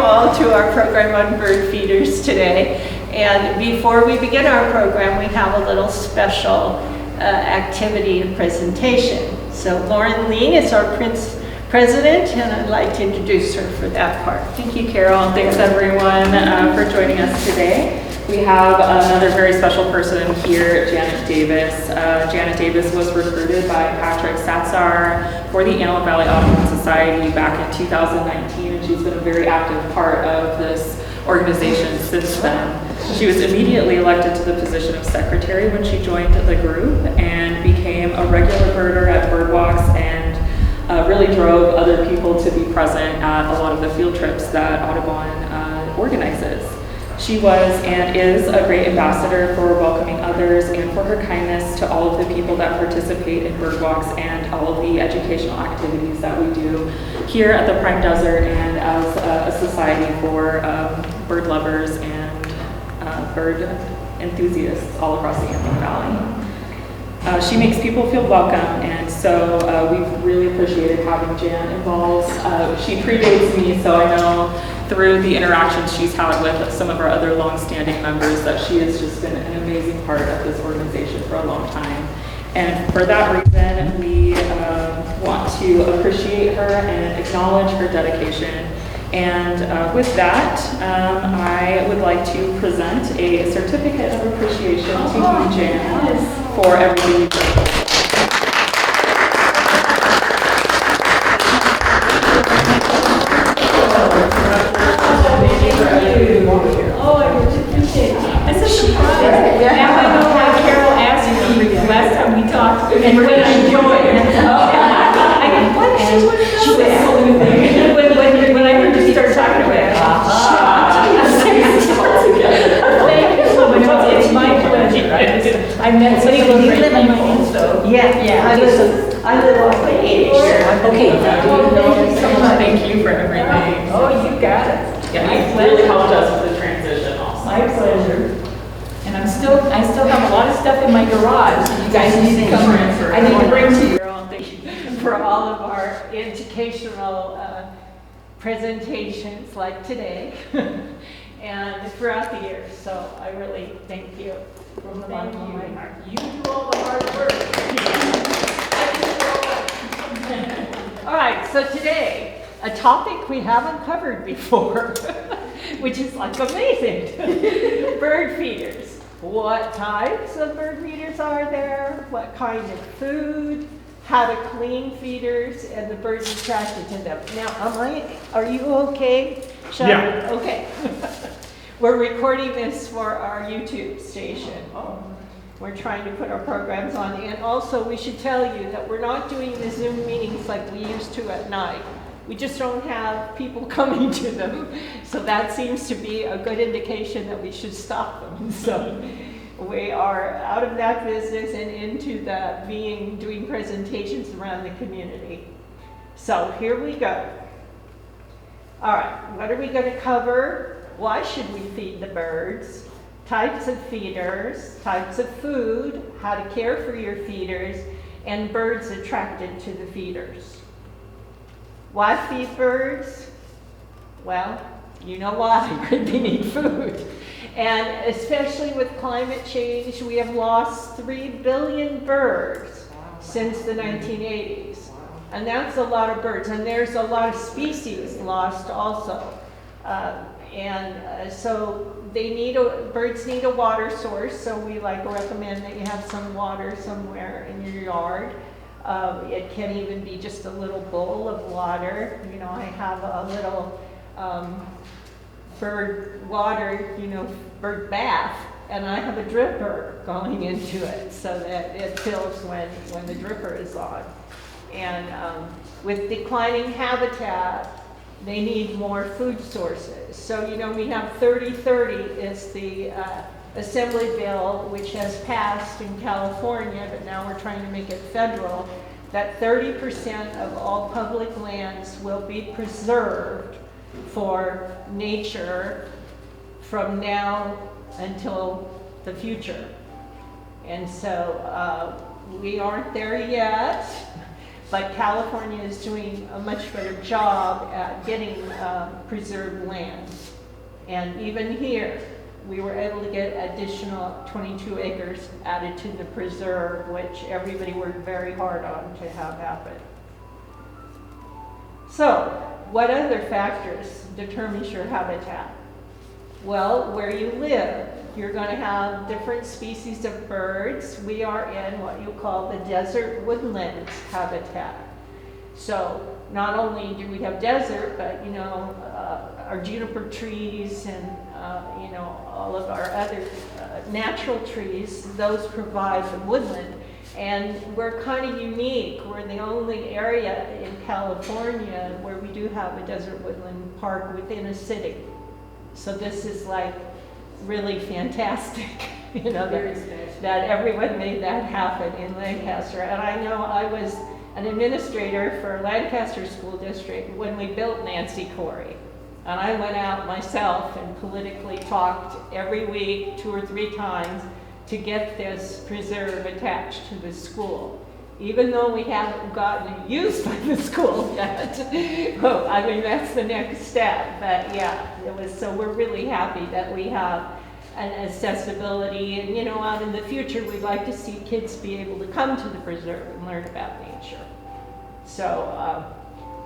all to our program on bird feeders today. And before we begin our program, we have a little special activity and presentation. So Lauren Lean is our president, and I'd like to introduce her for that part. Thank you, Carol, and thanks everyone for joining us today. We have another very special person here, Janet Davis. Janet Davis was recruited by Patrick Satsar for the Antelope Valley Audubon Society back in 2019, and she's been a very active part of this organization since then. She was immediately elected to the position of secretary when she joined the group and became a regular birder at bird walks and really drove other people to be present at a lot of the field trips that Audubon organizes. She was and is a great ambassador for welcoming others and for her kindness to all of the people that participate in bird walks and all of the educational activities that we do here at the Prime Desert and as a society for bird lovers and bird enthusiasts all across the Antelope Valley. She makes people feel welcome, and so we've really appreciated having Jan involved. She predates me, so I know through the interactions she's had with some of our other long-standing members that she has just been an amazing part of this organization for a long time. And for that reason, we want to appreciate her and acknowledge her dedication. And with that, I would like to present a certificate of appreciation to you, Jan, for everything you've done. Now I know how Carol asked me last time we talked, and when I joined. I go, what? She's one of those. When I heard you start talking about it, thank you so much. It's my pleasure. I met some people who live in my house, though. Yeah. I live off my age. Okay. Thank you for everything. Oh, you got it. Yeah, you really helped us with the transition also. My pleasure. And I still have a lot of stuff in my garage that you guys need to come. I need to bring to you for all of our educational presentations like today and throughout the year. So I really thank you from the bottom of my heart. You do all the hard work. All right, so today, a topic we haven't covered before, which is like amazing. Bird feeders. What types of bird feeders are there? What kind of food? How to clean feeders and the birds attracted to them. Now, are you okay, Sean? Yeah. Okay. We're recording this for our YouTube station. We're trying to put our programs on. And also, we should tell you that we're not doing the Zoom meetings like we used to at night. We just don't have people coming to them. So that seems to be a good indication that we should stop them. So we are out of that business and into the doing presentations around the community. So here we go. All right, what are we going to cover? Why should we feed the birds? Types of feeders, types of food, how to care for your feeders, and birds attracted to the feeders. Why feed birds? Well, you know why. They need food. And especially with climate change, we have lost 3 billion birds since the 1980s. And that's a lot of birds. And there's a lot of species lost also. So birds need a water source. So we recommend that you have some water somewhere in your yard. It can even be just a little bowl of water. You know, I have a little bird water, bird bath, and I have a dripper going into it so that it fills when the dripper is on. And with declining habitat, they need more food sources. So, we have 3030 is the Assembly bill, which has passed in California, but now we're trying to make it federal, that 30% of all public lands will be preserved for nature from now until the future. And so we aren't there yet, but California is doing a much better job at getting preserved land. And even here, we were able to get additional 22 acres added to the preserve, which everybody worked very hard on to have happen. So, what other factors determines your habitat? Well, where you live. You're going to have different species of birds. We are in what you call the desert woodlands habitat. So, not only do we have desert, but our juniper trees and all of our other natural trees, those provide the woodland. And we're kind of unique. We're the only area in California where we do have a desert woodland park within a city. So this is like really fantastic, that everyone made that happen in Lancaster. And I know I was an administrator for Lancaster School District when we built Nancy Corey. And I went out myself and politically talked every week, 2 or 3 times, to get this preserve attached to the school. Even though we haven't gotten it used by the school yet. Well, I mean, that's the next step. But yeah, so we're really happy that we have an accessibility. And out in the future, we'd like to see kids be able to come to the preserve and learn about nature. So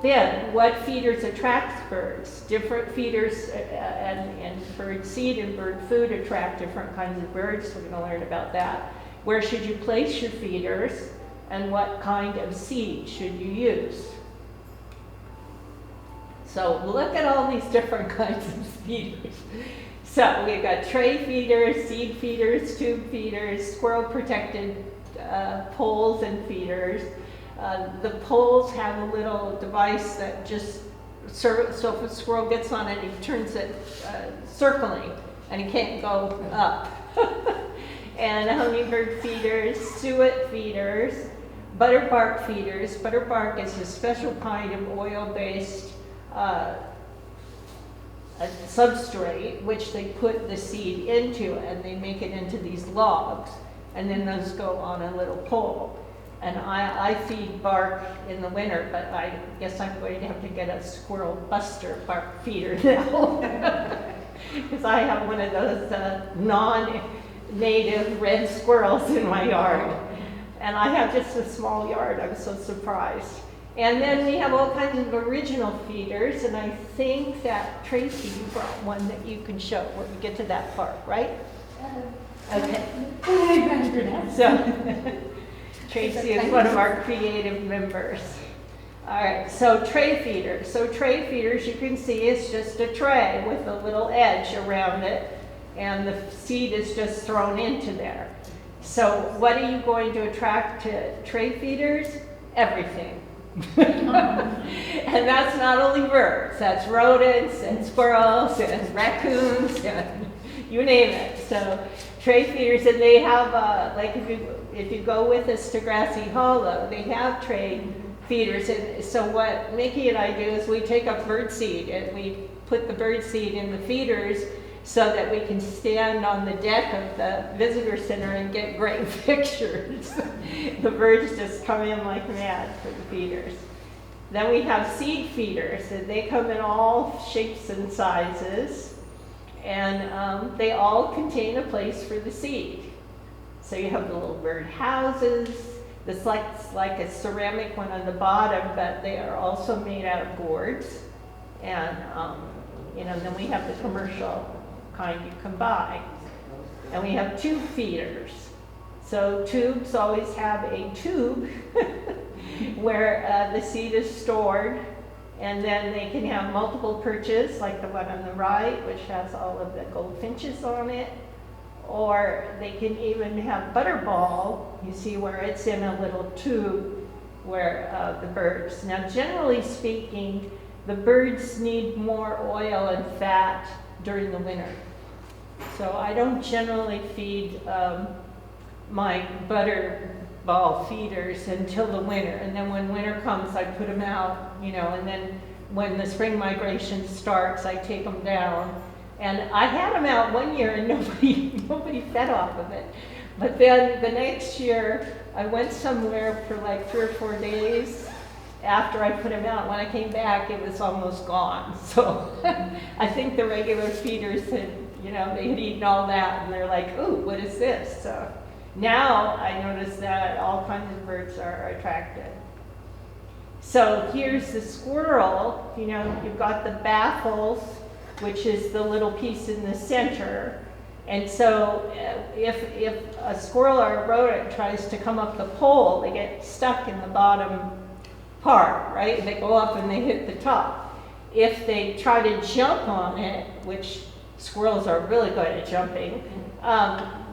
then, what feeders attract birds? Different feeders and bird seed and bird food attract different kinds of birds. We're going to learn about that. Where should you place your feeders? And what kind of seed should you use? So look at all these different kinds of feeders. So we've got tray feeders, seed feeders, tube feeders, squirrel protected poles and feeders. The poles have a little device that just, so if a squirrel gets on it, he turns it circling and he can't go up. And hummingbird feeders, suet feeders, butterbark feeders. Butterbark is a special kind of oil-based substrate which they put the seed into, and they make it into these logs, and then those go on a little pole. And I feed bark in the winter, but I guess I'm going to have to get a squirrel buster bark feeder now. Because I have one of those non-native red squirrels in my yard. And I have just a small yard, I'm so surprised. And then we have all kinds of original feeders, and I think that Tracy, you brought one that you can show when we get to that part, right? Okay. So, Tracy is one of our creative members. All right, so tray feeders. So tray feeders, you can see, is just a tray with a little edge around it, and the seed is just thrown into there. So what are you going to attract to tray feeders? Everything. And that's not only birds, that's rodents and squirrels and raccoons and you name it. So tray feeders, and they have, like if you go with us to Grassy Hollow, they have tray feeders. And so what Mickey and I do is we take up bird seed and we put the bird seed in the feeders so that we can stand on the deck of the visitor center and get great pictures. The birds just come in like mad for the feeders. Then we have seed feeders, and they come in all shapes and sizes, and they all contain a place for the seed. So you have the little bird houses. This like a ceramic one on the bottom, but they are also made out of boards. And then we have the commercial kind you can buy. And we have tube feeders. So tubes always have a tube where the seed is stored, and then they can have multiple perches, like the one on the right, which has all of the goldfinches on it. Or they can even have butterball, you see where it's in a little tube where the birds. Now generally speaking, the birds need more oil and fat during the winter. So I don't generally feed my butterball feeders until the winter. And then when winter comes, I put them out, and then when the spring migration starts, I take them down. And I had them out one year and nobody fed off of it. But then the next year, I went somewhere for like 3 or 4 days, after I put them out, when I came back, it was almost gone. So I think the regular feeders had, they had eaten all that, and they're like, ooh, what is this? So now I notice that all kinds of birds are attracted. So here's the squirrel. You've got the baffles, which is the little piece in the center. And so if a squirrel or a rodent tries to come up the pole, they get stuck in the bottom part, right? They go up and they hit the top. If they try to jump on it, which squirrels are really good at jumping,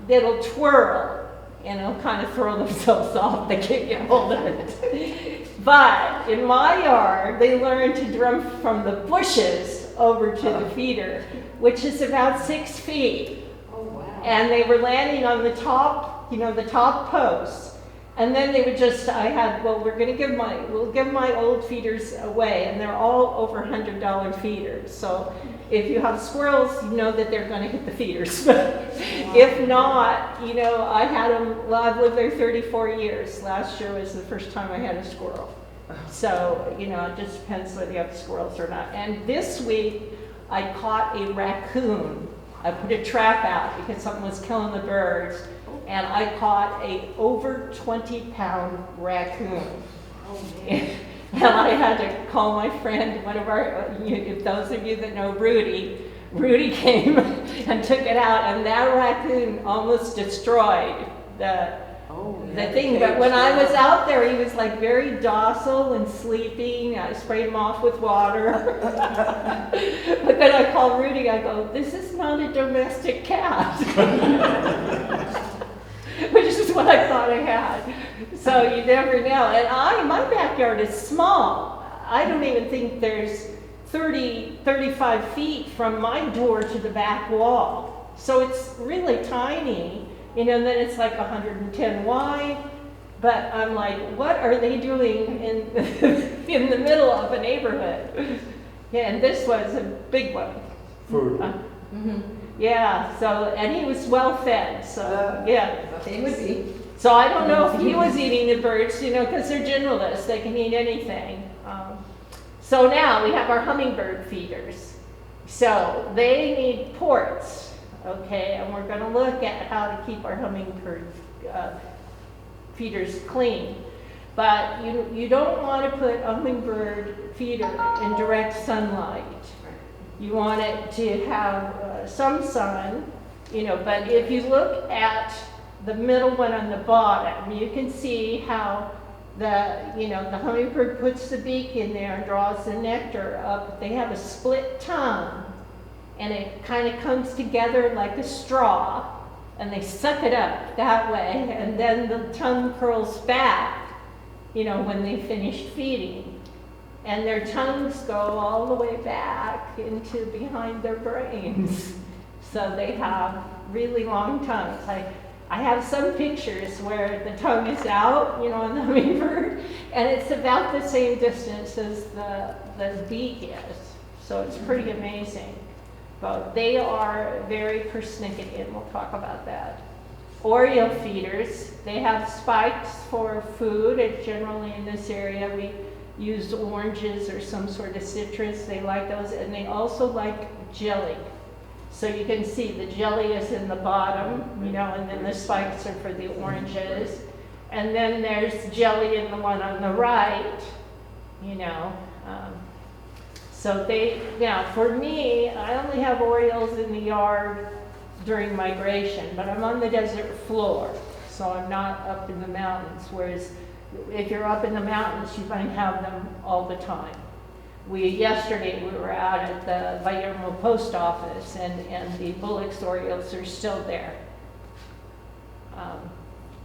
it'll twirl and it'll kind of throw themselves off. They can't get hold of it. But in my yard, they learned to jump from the bushes over to the feeder, which is about 6 feet. Oh, wow. And they were landing on the top, the top posts. And then they would just, we'll give my old feeders away, and they're all over $100 feeders. So if you have squirrels, you know that they're going to hit the feeders. If not, I had them, well, I've lived there 34 years. Last year was the first time I had a squirrel. So, it just depends whether you have squirrels or not. And this week, I caught a raccoon. I put a trap out because something was killing the birds. And I caught a over 20-pound raccoon. Oh, man. And I had to call my friend, one of our, if those of you that know Rudy came and took it out, and that raccoon almost destroyed the thing. But when I was out there, he was like very docile and sleeping. I sprayed him off with water. But then I called Rudy, I go, this is not a domestic cat. Which is what I thought I had. So you never know. And my backyard is small. I don't even think there's 35 feet from my door to the back wall. So it's really tiny, and then it's like 110 wide. But I'm like, what are they doing in the middle of a neighborhood? Yeah, and this was a big one. Yeah, and he was well fed, so yeah. They would be. So I don't know if he was eating the birds, because they're generalists, they can eat anything. So now we have our hummingbird feeders. So they need ports, okay, and we're going to look at how to keep our hummingbird feeders clean. But you don't want to put a hummingbird feeder in direct sunlight. You want it to have some sun, but if you look at the middle one on the bottom, you can see how the hummingbird puts the beak in there and draws the nectar up. They have a split tongue, and it kind of comes together like a straw, and they suck it up that way, and then the tongue curls back, when they finish feeding. And their tongues go all the way back into behind their brains. So they have really long tongues. I have some pictures where the tongue is out, on the hummingbird, and it's about the same distance as the beak is. So it's pretty amazing. But they are very persnickety, and we'll talk about that. Oriole feeders, they have spikes for food. It's generally in this area we use oranges or some sort of citrus. They like those, and they also like jelly. So you can see the jelly is in the bottom, and then the spikes are for the oranges. And then there's jelly in the one on the right, So now for me, I only have orioles in the yard during migration, but I'm on the desert floor, so I'm not up in the mountains, whereas if you're up in the mountains, you might have them all the time. Yesterday we were out at the Vallermo post office, and the Bullock's orioles are still there.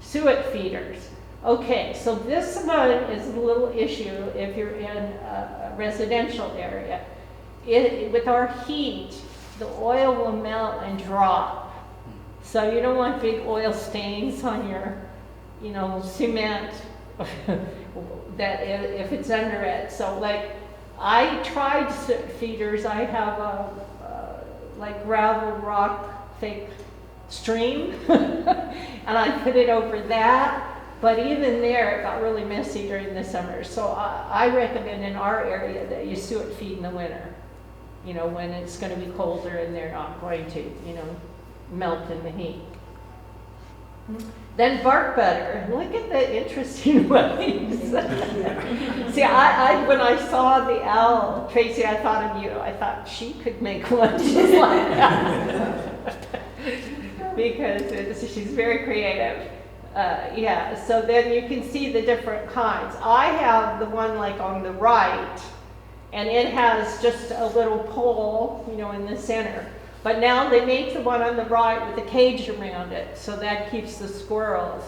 Suet feeders. Okay, so this one is a little issue if you're in a residential area. With our heat, the oil will melt and drop. So you don't want big oil stains on your, cement that if it's under it. So I tried feeders. I have a gravel rock fake stream, and I put it over that. But even there, it got really messy during the summer. So I recommend in our area that you suet feed in the winter. You know, when it's going to be colder and they're not going to, you know, melt in the heat. Then bark butter. Look at the interesting ways. See, I when I saw the owl, Tracy, I thought of you. I thought she could make one just like that. Because she's very creative. Yeah, so then you can see the different kinds. I have the one like on the right, and it has just a little pole, you know, in the center. But now they make the one on the right with a cage around it, so that keeps the squirrels,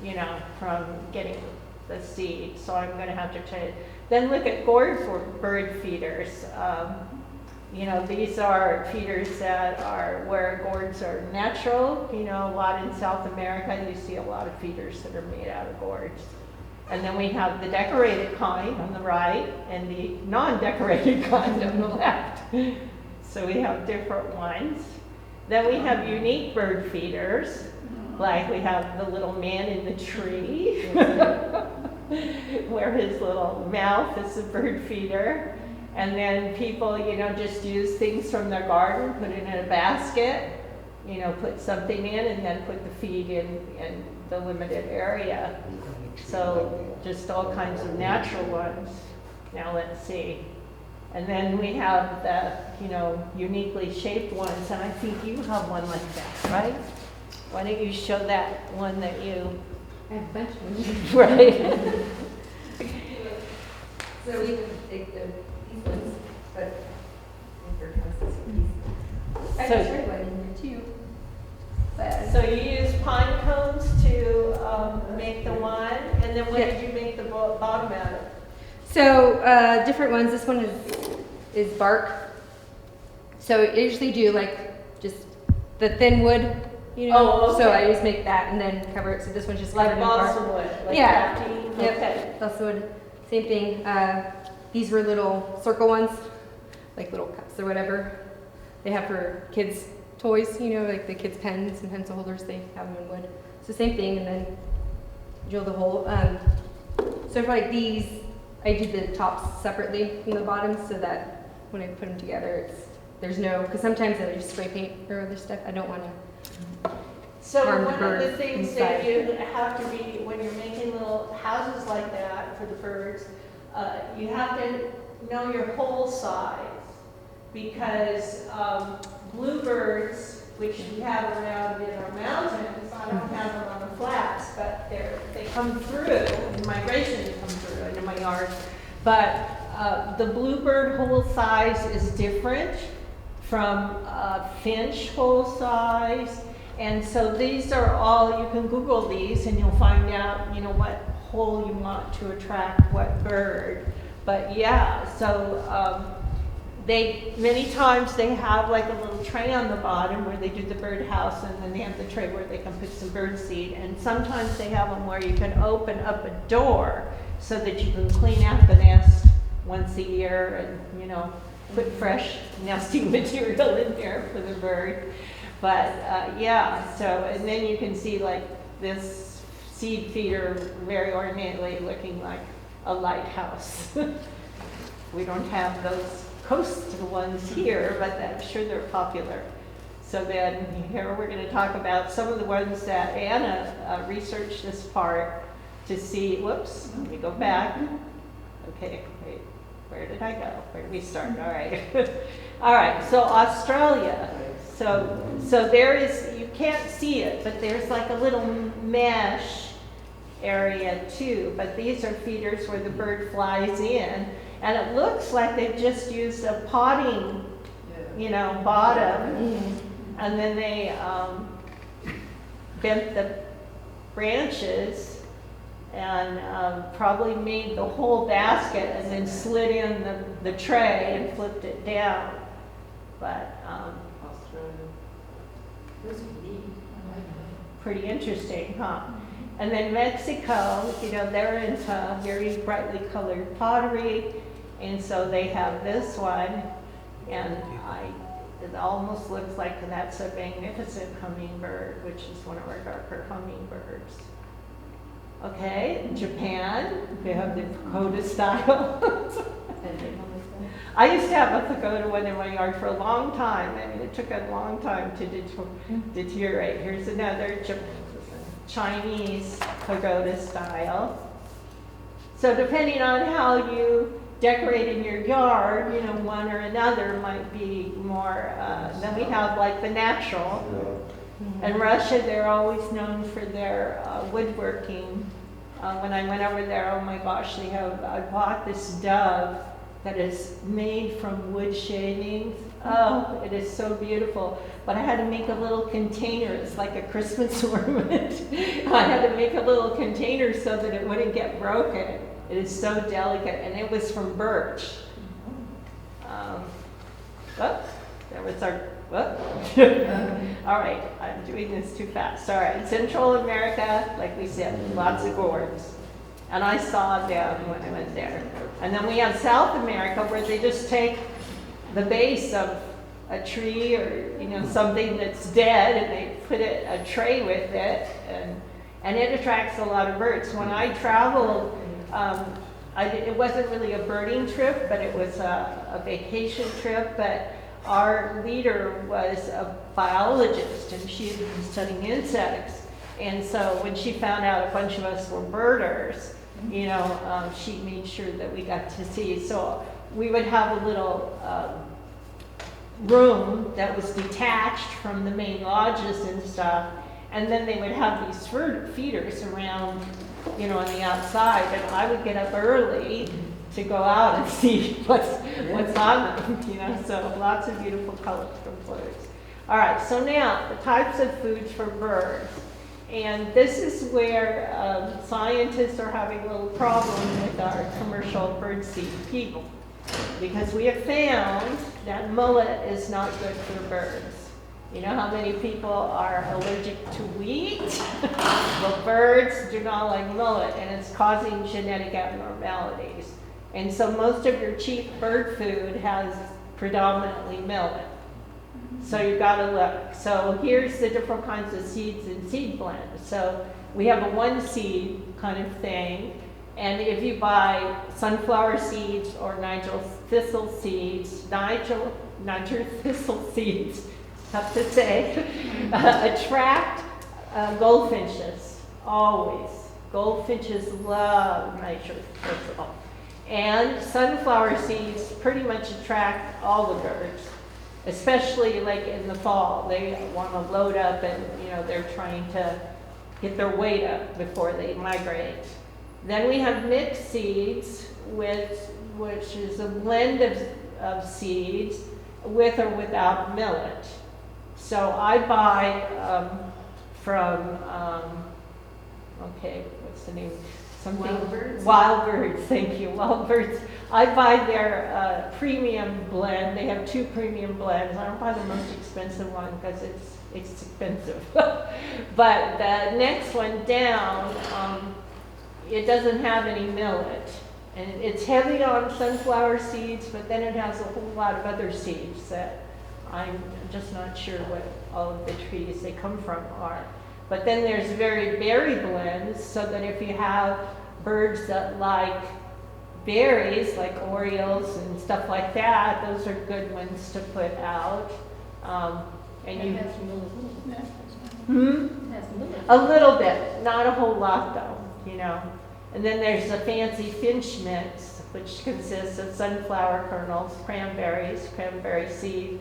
you know, from getting the seed. So I'm going to have to change. Then look at gourd bird feeders. You know, these are feeders that are where gourds are natural. You know, a lot in South America, you see a lot of feeders that are made out of gourds. And then we have the decorated kind on the right and the non-decorated kind on the left. So we have different ones. Then we have unique bird feeders, like we have the little man in the tree, where his little mouth is a bird feeder. And then people, you know, just use things from their garden, put it in a basket, you know, put something in and then put the feed in the limited area. So just all kinds of natural ones. Now let's see. And then we have the, you know, uniquely shaped ones, and I think you have one like that, right? Why don't you show that one that you... I have a bunch of them. Right. So we can take these ones, but they're I So- just read one in there too. But So you use pine cones to make the one, and then what Yeah. did you make the bottom out of? so different ones. This one is bark. So I usually do like just the thin wood, you know. Oh, So okay. I just make that and then cover it. So this one's just Like covered in bark. balsa wood? Like Yeah. crafting? Yep. Okay. Balsa wood. Same thing. These were little circle ones, like little cups or whatever. They have for kids' toys, you know, like the kids' pens and pencil holders. They have them in wood. So same thing, and then drill the hole. So for like these, I do the tops separately from the bottom, so that when I put them together, there's no, because sometimes I just spray paint or other stuff. I don't want to. So Farm one of bird the things that inside. you have to be, when you're making little houses like that for the birds, you have to know your hole size, because bluebirds, which we have around in our mountains, I don't have them on the flats, but they come through, in migration they come through into my yard. But the bluebird hole size is different from finch hole size. And so these are all, you can Google these and you'll find out, you know, what hole you want to attract what bird. But yeah, so many times they have like a little tray on the bottom where they do the bird house, and then they have the tray where they can put some bird seed. And sometimes they have them where you can open up a door so that you can clean out the nest once a year and, you know, put fresh nesting material in there for the bird. But yeah, so, and then you can see like this seed feeder very ornately looking like a lighthouse. We don't have those coastal ones here, but I'm sure they're popular. So then here we're going to talk about some of the ones that Anna researched this part to see, whoops, let me go back. Okay, wait, where did I go? Where did we start? All right. All right, so Australia. So there is, you can't see it, but there's like a little mesh area too. But these are feeders where the bird flies in. And it looks like they've just used a potting, you know, bottom. And then they bent the branches and probably made the whole basket and then slid in the tray and flipped it down. But pretty interesting, huh? And then Mexico, you know, they're into very brightly colored pottery, and so they have this one, and it almost looks like that's a magnificent hummingbird, which is one of our darker hummingbirds. Okay, in Japan, they have the pagoda style. I used to have a pagoda one in my yard for a long time. I mean, it took a long time to deteriorate. Here's another Chinese pagoda style. So depending on how you decorate in your yard, you know, one or another might be more, then we have like the natural. In Russia, they're always known for their woodworking. When I went over there, oh my gosh, I bought this dove that is made from wood shavings. Oh, it is so beautiful. But I had to make a little container. It's like a Christmas ornament. I had to make a little container so that it wouldn't get broken. It is so delicate, and it was from birch. There was our, all right, I'm doing this too fast. Sorry. Central America, like we said, lots of gourds. And I saw them when I went there. And then we have South America where they just take the base of a tree or, you know, something that's dead and they put a tray with it, and it attracts a lot of birds. When I traveled, it wasn't really a birding trip, but it was a vacation trip, but our leader was a biologist and she had been studying insects. And so when she found out a bunch of us were birders, you know, she made sure that we got to see. So we would have a little room that was detached from the main lodges and stuff. And then they would have these feeders around, you know, on the outside. And I would get up early to go out and see what's on them, you know. So lots of beautiful colors from birds. All right, so now the types of foods for birds. And this is where scientists are having a little problem with our commercial birdseed people. Because we have found that millet is not good for birds. You know how many people are allergic to wheat? Well, birds do not like millet, and it's causing genetic abnormalities. And so most of your cheap bird food has predominantly millet. So you've got to look. So here's the different kinds of seeds and seed blends. So we have a one seed kind of thing. And if you buy sunflower seeds or Nigel thistle seeds, tough to say, attract goldfinches, always. Goldfinches love Nigel thistle. And sunflower seeds pretty much attract all the birds, especially like in the fall. They want to load up and, you know, they're trying to get their weight up before they migrate. Then we have mixed seeds, which is a blend of seeds with or without millet. So I buy from, what's the name? Wild Birds? Wild Birds, thank you, Wild Birds. I buy their premium blend. They have two premium blends. I don't buy the most expensive one because it's expensive. But the next one down, it doesn't have any millet. And it's heavy on sunflower seeds, but then it has a whole lot of other seeds that I'm just not sure what all of the trees they come from are. But then there's very berry blends, so that if you have birds that like berries, like orioles and stuff like that, those are good ones to put out. And you has millet. a little bit, not a whole lot though, you know. And then there's a fancy finch mix, which consists of sunflower kernels, cranberry seed,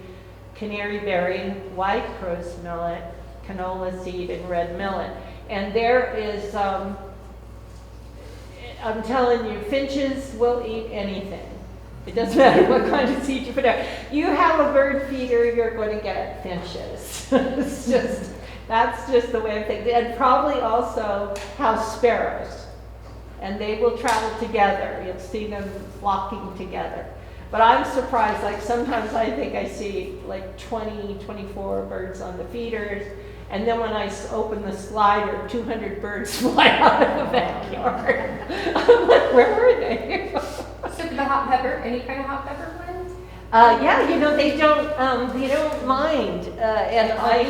canary berry, white crow's millet, canola seed, and red millet. And there is, I'm telling you, finches will eat anything. It doesn't matter what kind of seed you put out. You have a bird feeder, you're going to get finches. That's just the way of things. And probably also house sparrows. And they will travel together. You'll see them flocking together. But I'm surprised, like sometimes I think I see like 20, 24 birds on the feeders. And then when I open the slider, 200 birds fly out of the backyard. I'm like, where were they? So the hot pepper, any kind of hot pepper blend? Yeah, they don't mind, and I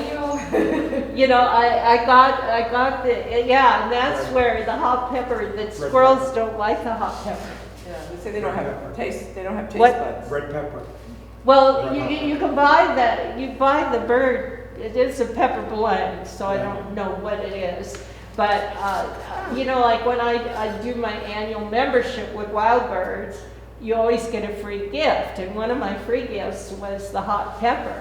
got the, yeah, and that's where the hot pepper, that squirrels don't like the hot pepper. Yeah, they say they don't have taste What? buds. Red pepper. Well, you can buy the bird, it is a pepper blend, so I don't know what it is. But, like when I do my annual membership with Wild Birds, you always get a free gift. And one of my free gifts was the hot pepper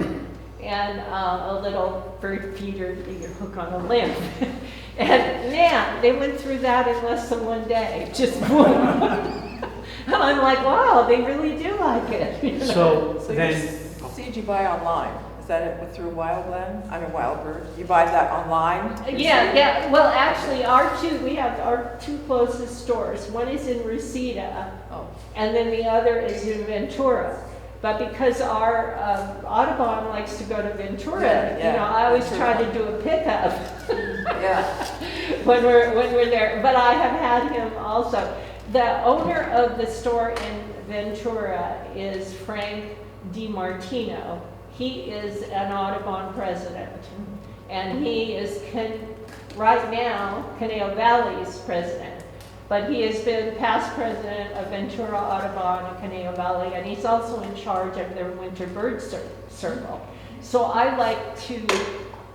and a little bird feeder that you hook on a limb. And man, they went through that in less than one day, just boom. And I'm like, wow, they really do like it. So So then, your seed you buy online, is that it through Wildland? I mean Wild Bird? You buy that online? Yeah. Well, actually, we have our two closest stores. One is in Reseda, Oh, and then the other is in Ventura. But because our Audubon likes to go to Ventura, Yeah, I always Ventura. try to do a pickup yeah. when we're there. But I have had him also. The owner of the store in Ventura is Frank DiMartino. He is an Audubon president, and he is right now Caneo Valley's president. But he has been past president of Ventura Audubon and Caneo Valley, and he's also in charge of their winter bird circle. So I like to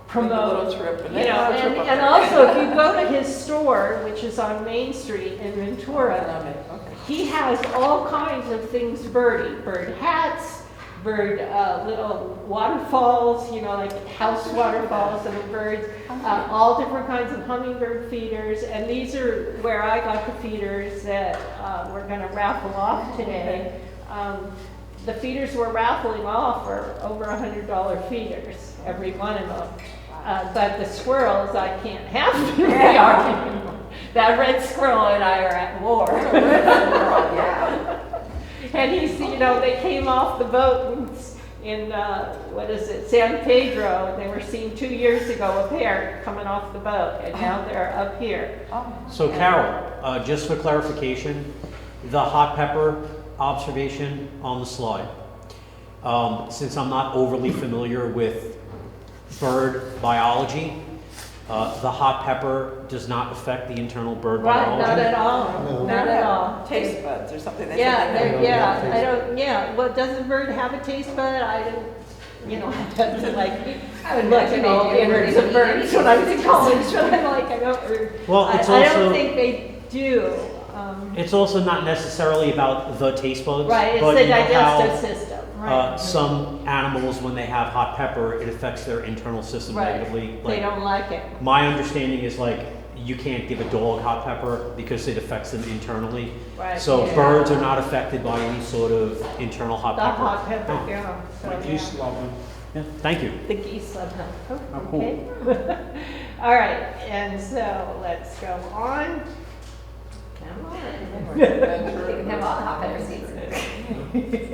promote, Make a little trip, and and also if you go to his store, which is on Main Street in Ventura, Okay. he has all kinds of things bird hats, bird little waterfalls, like house waterfalls of the birds, all different kinds of hummingbird feeders, and these are where I got the feeders that we're going to raffle off today. The feeders we're raffling off are over $100 feeders, every one of them. But the squirrels, I can't have them. They are. That red squirrel and I are at war. Yeah. And they came off the boat in San Pedro, and they were seen 2 years ago, a pair coming off the boat, and now they're up here. so Carol, just for clarification, the hot pepper observation on the slide. Since I'm not overly familiar with bird biology, the hot pepper does not affect the internal bird Right, biology. not at all, No. not at all. Taste buds or something. They Yeah, said they don't yeah, have I don't, yeah, well, does the bird have a taste bud? I didn't, I didn't I would look at all the innards of birds when I was in college, but I'm like, I don't, Well, it's I also- don't think they do. It's also not necessarily about the taste buds, Right, it's but the you know how, digestive system, right? some animals, when they have hot pepper, it affects their internal system Right. negatively. They don't like it. My understanding is you can't give a dog hot pepper because it affects them internally. Right. So Yeah. birds are not affected by any sort of internal hot The pepper. hot pepper, Oh, yeah. So, My geese yeah. love them. yeah, thank you. The geese love them. Oh, cool. Okay. All right, and so let's go on. Come on. You can have all the hot pepper seeds.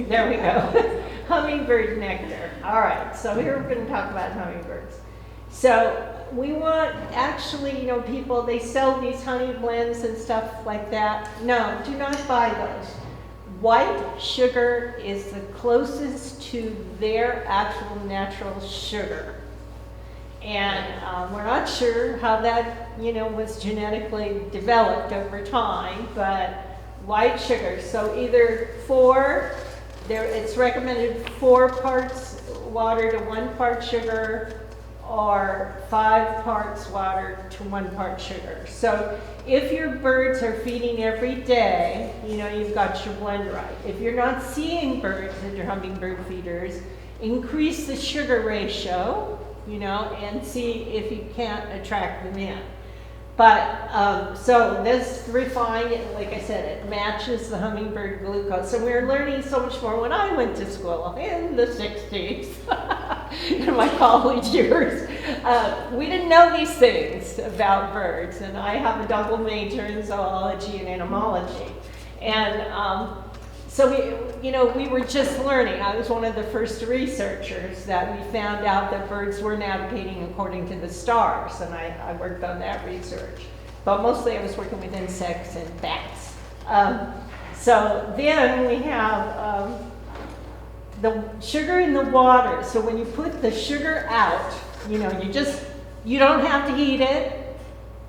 There we go. Hummingbird nectar. All right, so here we're going to talk about hummingbirds. So we want, actually, people, they sell these honey blends and stuff like that. No, do not buy those. White sugar is the closest to their actual natural sugar. And we're not sure how that, was genetically developed over time, but white sugar. So either it's recommended 4 parts water to 1 part sugar, or 5 parts water to 1 part sugar. So if your birds are feeding every day, you've got your blend right. If you're not seeing birds in your hummingbird feeders, increase the sugar ratio, and see if you can't attract them in. But, so this refined, like I said, it matches the hummingbird glucose. And we were learning so much more when I went to school in the 60s, in my college years. We didn't know these things about birds. And I have a double major in zoology and entomology. And so we were just learning. I was one of the first researchers that we found out that birds were navigating according to the stars, and I worked on that research. But mostly I was working with insects and bats. So then we have the sugar in the water, so when you put the sugar out, you know, you don't have to heat it.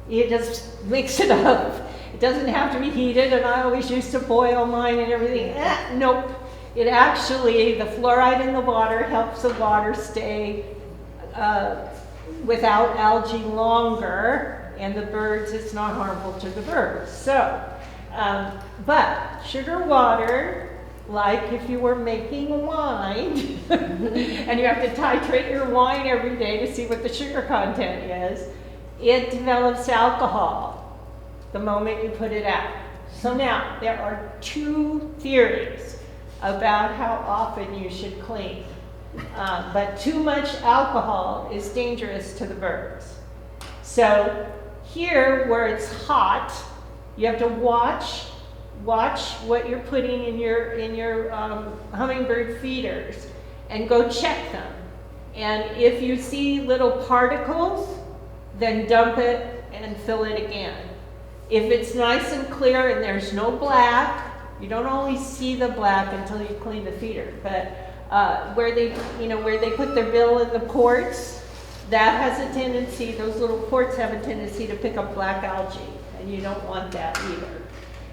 You just mix it up. It doesn't have to be heated, and I always used to boil mine and everything. Nope. It actually, the fluoride in the water helps the water stay without algae longer, and the birds, it's not harmful to the birds. So, but sugar water, like if you were making wine, and you have to titrate your wine every day to see what the sugar content is, it develops alcohol the moment you put it out. So now, there are two theories about how often you should clean. But too much alcohol is dangerous to the birds. So here, where it's hot, you have to watch what you're putting in your hummingbird feeders and go check them. And if you see little particles, then dump it and fill it again. If it's nice and clear and there's no black, you don't always see the black until you clean the feeder. But where they put their bill in the ports, that has a tendency, those little ports have a tendency to pick up black algae, and you don't want that either.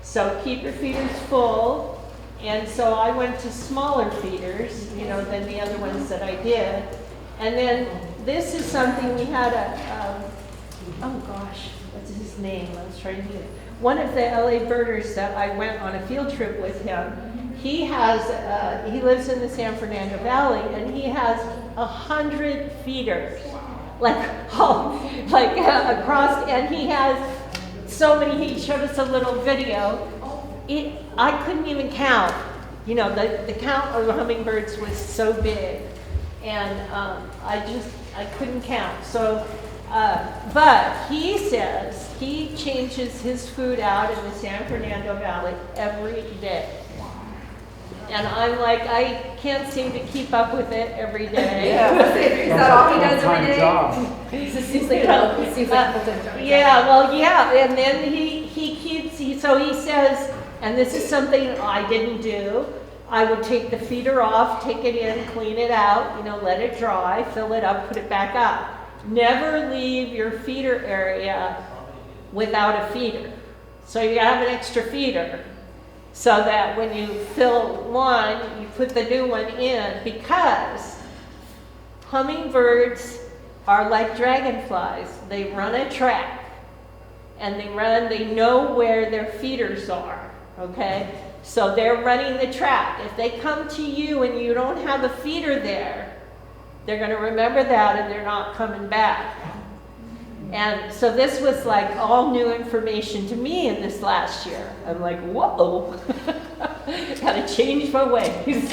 So keep your feeders full. And so I went to smaller feeders, you know, than the other ones that I did. And then this is something we had oh gosh, what's his name? I was trying to get it. One of the LA birders that I went on a field trip with him, he lives in the San Fernando Valley, and he has 100 feeders, across, and he has so many. He showed us a little video. I couldn't even count. You know, the count of the hummingbirds was so big, and I couldn't count. So, but he says he changes his food out in the San Fernando Valley every day. And I'm like, I can't seem to keep up with it every day. Yeah. Is that all he does every day? Job. It seems like a full-time job. Yeah, well, yeah, and then so he says, and this is something I didn't do, I would take the feeder off, take it in, clean it out, you know, let it dry, fill it up, put it back up. Never leave your feeder area without a feeder. So you have an extra feeder, so that when you fill one, you put the new one in, because hummingbirds are like dragonflies. They run a track, and they know where their feeders are, okay? So they're running the track. If they come to you and you don't have a feeder there, they're gonna remember that and they're not coming back. And so this was like all new information to me in this last year. I'm like, whoa, gotta change my ways.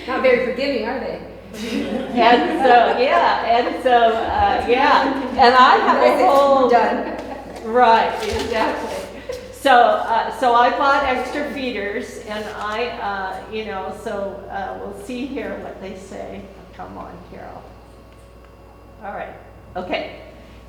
Not very forgiving, are they? And so, and I have a whole, done. right, exactly. So I bought extra feeders, and we'll see here what they say. Come on, Carol. All right, okay.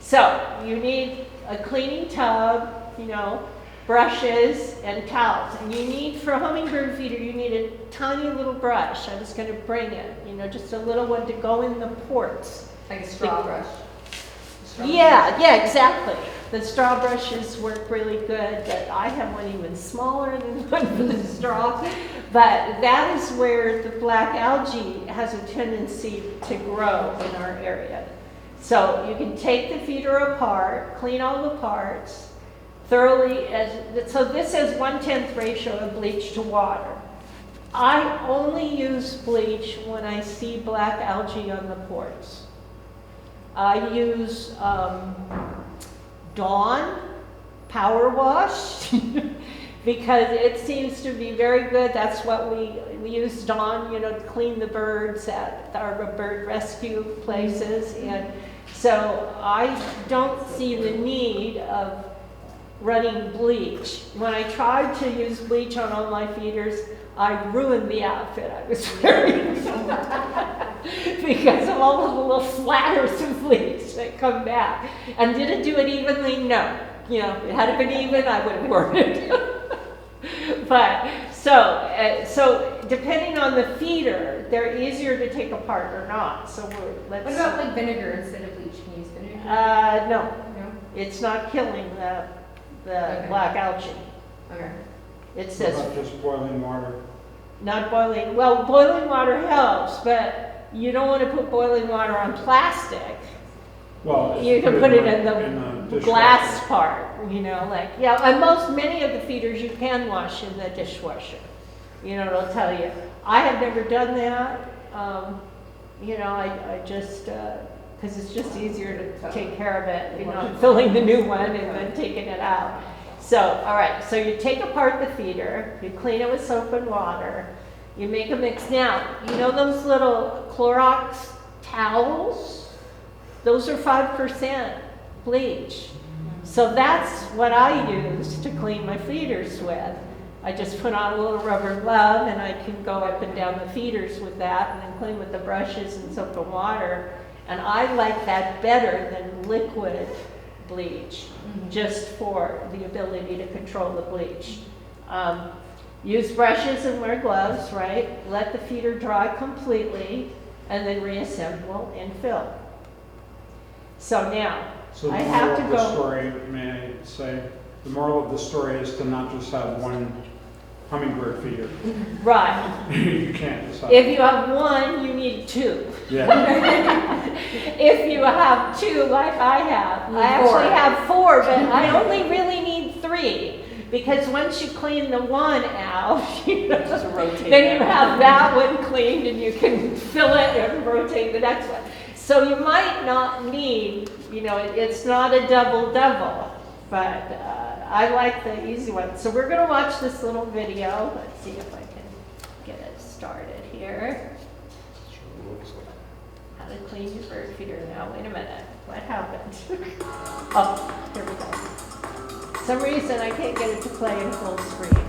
So you need a cleaning tub, you know, brushes and towels. And you need, for a hummingbird feeder, you need a tiny little brush. I was going to bring it, you know, just a little one to go in the ports. Like a straw brush. Yeah, exactly. The straw brushes work really good, but I have one even smaller than one for the straw. But that is where the black algae has a tendency to grow in our area. So you can take the feeder apart, clean all the parts thoroughly. So this is 1/10 ratio of bleach to water. I only use bleach when I see black algae on the ports. I use Dawn Power Wash because it seems to be very good. That's what we use Dawn, you know, to clean the birds at our bird rescue places. And so I don't see the need of running bleach. When I tried to use bleach on all my feeders, I ruined the outfit I was wearing because of all the little splatters of bleach that come back. And did it do it evenly? No. You know, if it had been even, I would have worn it. But so depending on the feeder, they're easier to take apart or not, so let's. What about like vinegar instead of bleach? Can you use vinegar? No, No? it's not killing the Okay. black algae. Okay. It What says about just boiling water? not boiling, well, boiling water helps, but you don't want to put boiling water on plastic. Well, You can put it in the dishwasher. glass part, you know, like, yeah, and many of the feeders you can wash in the dishwasher. You know, it'll tell you. I have never done that. You know, I just, because it's just easier to take care of it, you know, filling the new one and then taking it out. So, all right, so you take apart the feeder, you clean it with soap and water, you make a mix. Now, you know those little Clorox towels? Those are 5% bleach. So that's what I use to clean my feeders with. I just put on a little rubber glove and I can go up and down the feeders with that and then clean with the brushes and soap and water. And I like that better than liquid bleach, just for the ability to control the bleach. Use brushes and wear gloves, right? Let the feeder dry completely and then reassemble and fill. So now, So the I have to moral of the go. story, may I say, the moral of the story is to not just have one hummingbird feeder. Right. You can't decide. If you have one, you need two. Yeah, If you have two, like I have, You I need four. actually have four, but I only really need three. Because once you clean the one out, you know, Just rotate then it. you have that one cleaned and you can fill it and rotate the next one. So you might not need, you know, it's not a double-double, but I like the easy one. So we're gonna watch this little video. Let's see if I can get it started here. How to clean your bird feeder now. Wait a minute, what happened? Oh, here we go. For some reason I can't get it to play in full screen.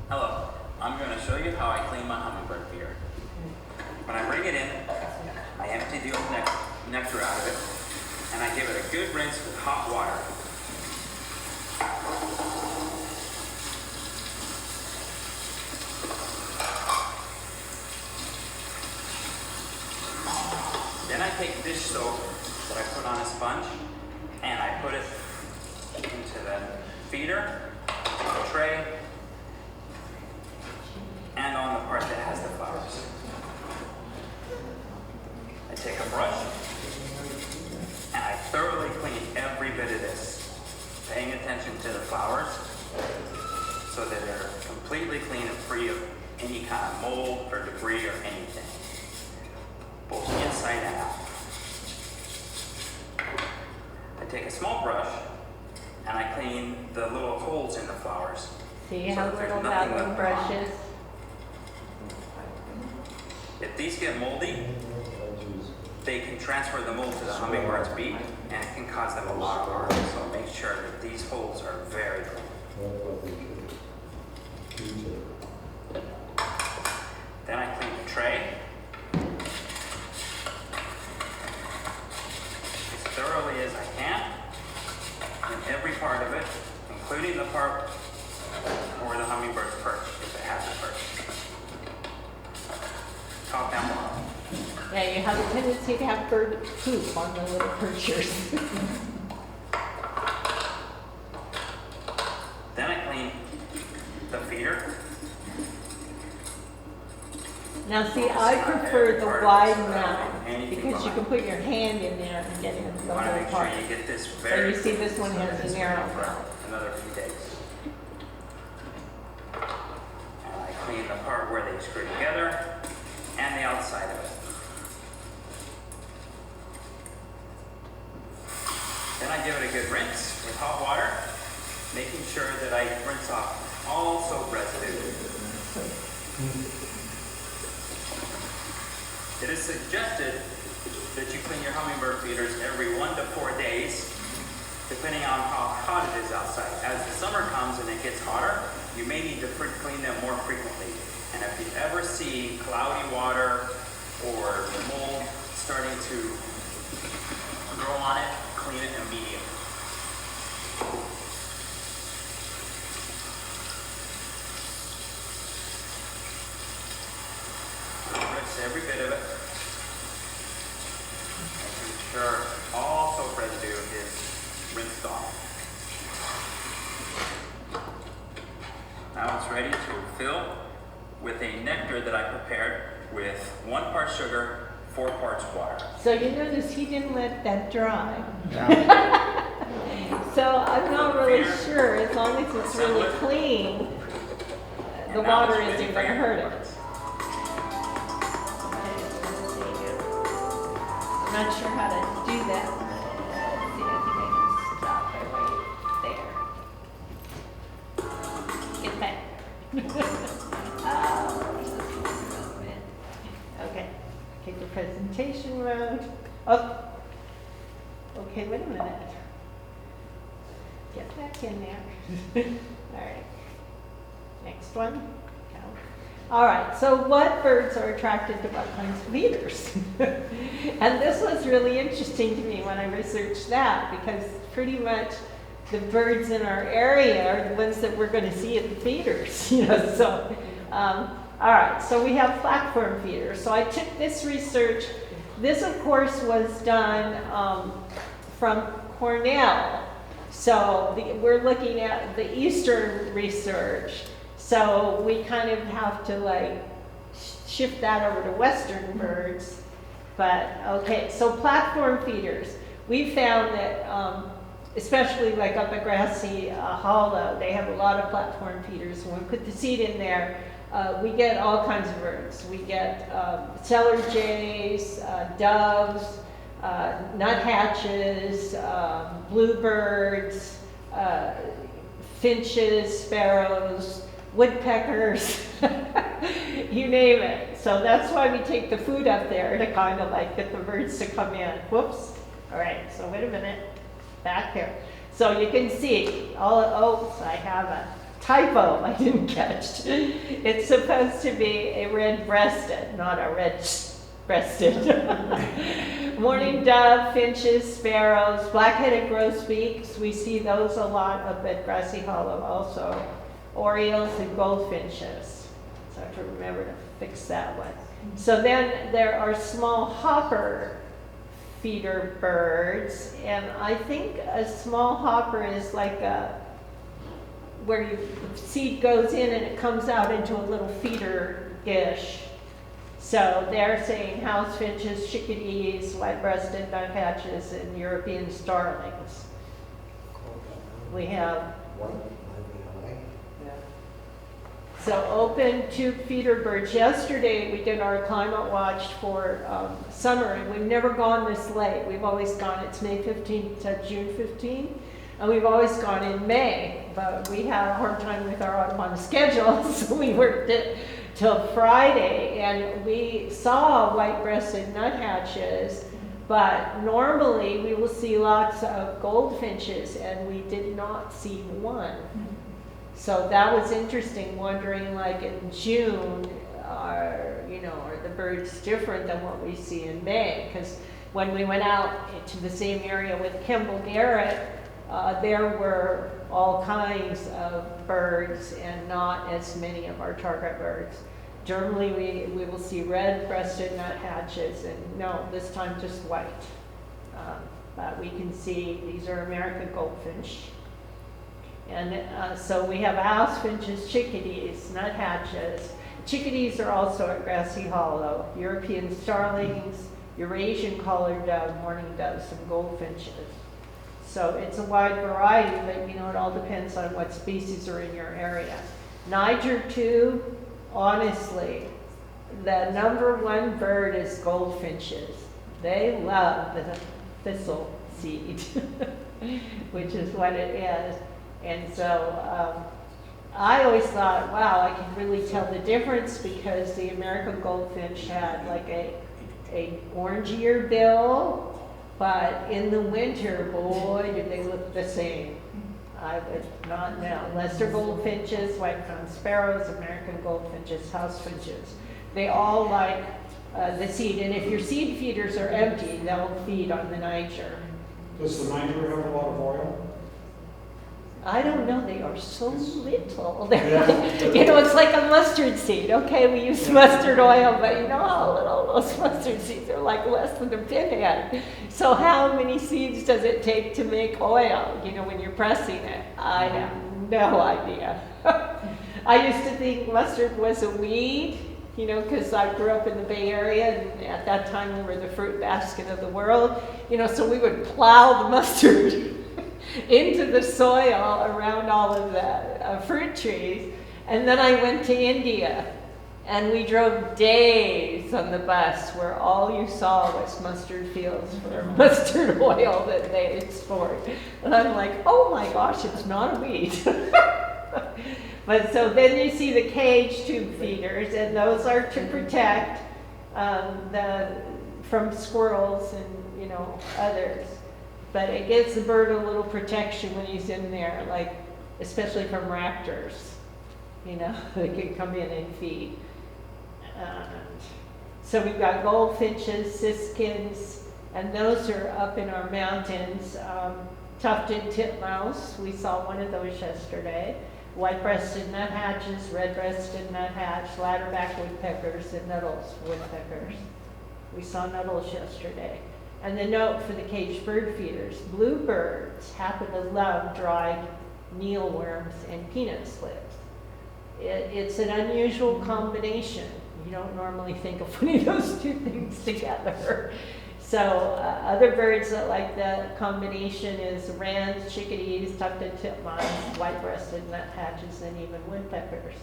Hello, I'm going to show you how I clean my hummingbird feeder. When I bring it in, I empty the old nectar out of it, and I give it a good rinse with hot water. Then I take dish soap that I put on a sponge, and I put it into the feeder, the tray, and on the part that has the flowers. I take a brush and I thoroughly clean every bit of this, paying attention to the flowers so that they're completely clean and free of any kind of mold or debris or anything, both inside and out. I take a small brush and I clean the little holes in the flowers. See So how that there's little nothing that one left brush behind. is? If these get moldy, they can transfer the mold to the hummingbird's beak and it can cause them a lot of harm. So make sure that these holes are very clean. Then I clean the tray as thoroughly as I can, in every part of it, including the part where the hummingbirds perch, if it has a perch. Top and bottom. Yeah, you have a tendency to have bird poop on the little perchers. Then I clean the feeder. Now see, I prefer the wide mouth because you can put your hand in there and get in the You want to whole make sure part. you get this And very. you see this one has a narrow for mouth. another few days. And I clean the part where they screw together and the outside of it. Then I give it a good rinse with hot water, making sure that I rinse off all soap residue. It is suggested that you clean your hummingbird feeders every 1 to 4 days, depending on how hot it is outside. As the summer comes and it gets hotter, you may need to clean them more frequently. And if you ever see cloudy water or mold starting to grow on it, clean it immediately. every bit of it. Making sure all soap residue is rinsed off. Now it's ready to fill with a nectar that I prepared with 1 part sugar, 4 parts water. So you notice he didn't let that dry. So I'm not really sure, as long as it's really clean, the And now water it's ready isn't for gonna your hurt it. parts. I'm not sure how to do that. Let's see, I think I can stop it right there. Get back. Okay, take the presentation mode. Oh, okay, wait a minute. Get back in there. All right. Next one. No. All right, so what birds are attracted to what kinds of feeders? And this was really interesting to me when I researched that, because pretty much the birds in our area are the ones that we're going to see at the feeders, you know, so. All right, so we have platform feeders. So I took this research. This, of course, was done from Cornell. So we're looking at the Eastern research. So we kind of have to like shift that over to Western birds. But okay, so platform feeders. We found that, especially like up at Grassy Hollow, they have a lot of platform feeders. When we put the seed in there, we get all kinds of birds. We get cellar jays, doves, nuthatches, bluebirds, finches, sparrows, woodpeckers, you name it. So that's why we take the food up there to kind of like get the birds to come in. Whoops. All right, so wait a minute. Back here. So you can see, oh, I have a typo I didn't catch. It's supposed to be a red-breasted, not a red-breasted. Mourning dove, finches, sparrows, black-headed grosbeaks. We see those a lot up at Grassy Hollow also. Orioles and goldfinches. So I have to remember to fix that one. So then there are small hopper feeder birds, and I think a small hopper is like where the seed goes in and it comes out into a little feeder dish. So they're saying house finches, chickadees, white-breasted nuthatches, and European starlings. We have so open tube feeder birds. Yesterday we did our climate watch for summer, and we've never gone this late. We've always gone, it's May 15th to June 15th, and we've always gone in May, but we had a hard time with our Audubon schedule, so we worked it till Friday, and we saw white-breasted nuthatches, but normally we will see lots of goldfinches, and we did not see one. So that was interesting, wondering like in June, are the birds different than what we see in May? Because when we went out to the same area with Kimball Garrett, there were all kinds of birds and not as many of our target birds. Generally, we will see red-breasted nuthatches, and no, this time just white. But we can see these are American goldfinch. And so we have house finches, chickadees, nuthatches. Chickadees are also at Grassy Hollow. European starlings, Eurasian collared dove, mourning doves, and goldfinches. So it's a wide variety, but it all depends on what species are in your area. Niger too, honestly, the #1 bird is goldfinches. They love the thistle seed, which is what it is. And so I always thought, wow, I can really tell the difference, because the American goldfinch had like a orangier bill, but in the winter, boy, did they look the same. I would not know. Leicester goldfinches, white-crowned sparrows, American goldfinches, house finches. They all like the seed, and if your seed feeders are empty, they'll feed on the Niger. Does the Niger have a lot of oil? I don't know, they are so little. They're Yeah. like, you know, it's like a mustard seed. Okay, we use mustard oil, but you know how little those mustard seeds are, like less than a pinhead. So how many seeds does it take to make oil, you know, when you're pressing it? I have no idea. I used to think mustard was a weed, you know, because I grew up in the Bay Area, and at that time we were the fruit basket of the world, you know, so we would plow the mustard into the soil around all of the fruit trees. And then I went to India, and we drove days on the bus where all you saw was mustard fields for mustard oil that they export. And I'm like, oh my gosh, it's not a weed. But so then you see the cage tube feeders, and those are to protect from squirrels and, you know, others. But it gives the bird a little protection when he's in there, like especially from raptors. You know, they can come in and feed. So we've got goldfinches, siskins, and those are up in our mountains. Tufted titmouse, we saw one of those yesterday. White-breasted nuthatches, red-breasted nuthatch, ladderback woodpeckers, and Nuttall's woodpeckers. We saw Nuttall's yesterday. And the note for the caged bird feeders: bluebirds happen to love dried mealworms and peanut slips. It's an unusual combination. You don't normally think of putting those two things together. So other birds that like that combination is wrens, chickadees, tufted titmice, white-breasted nuthatches, and even woodpeckers.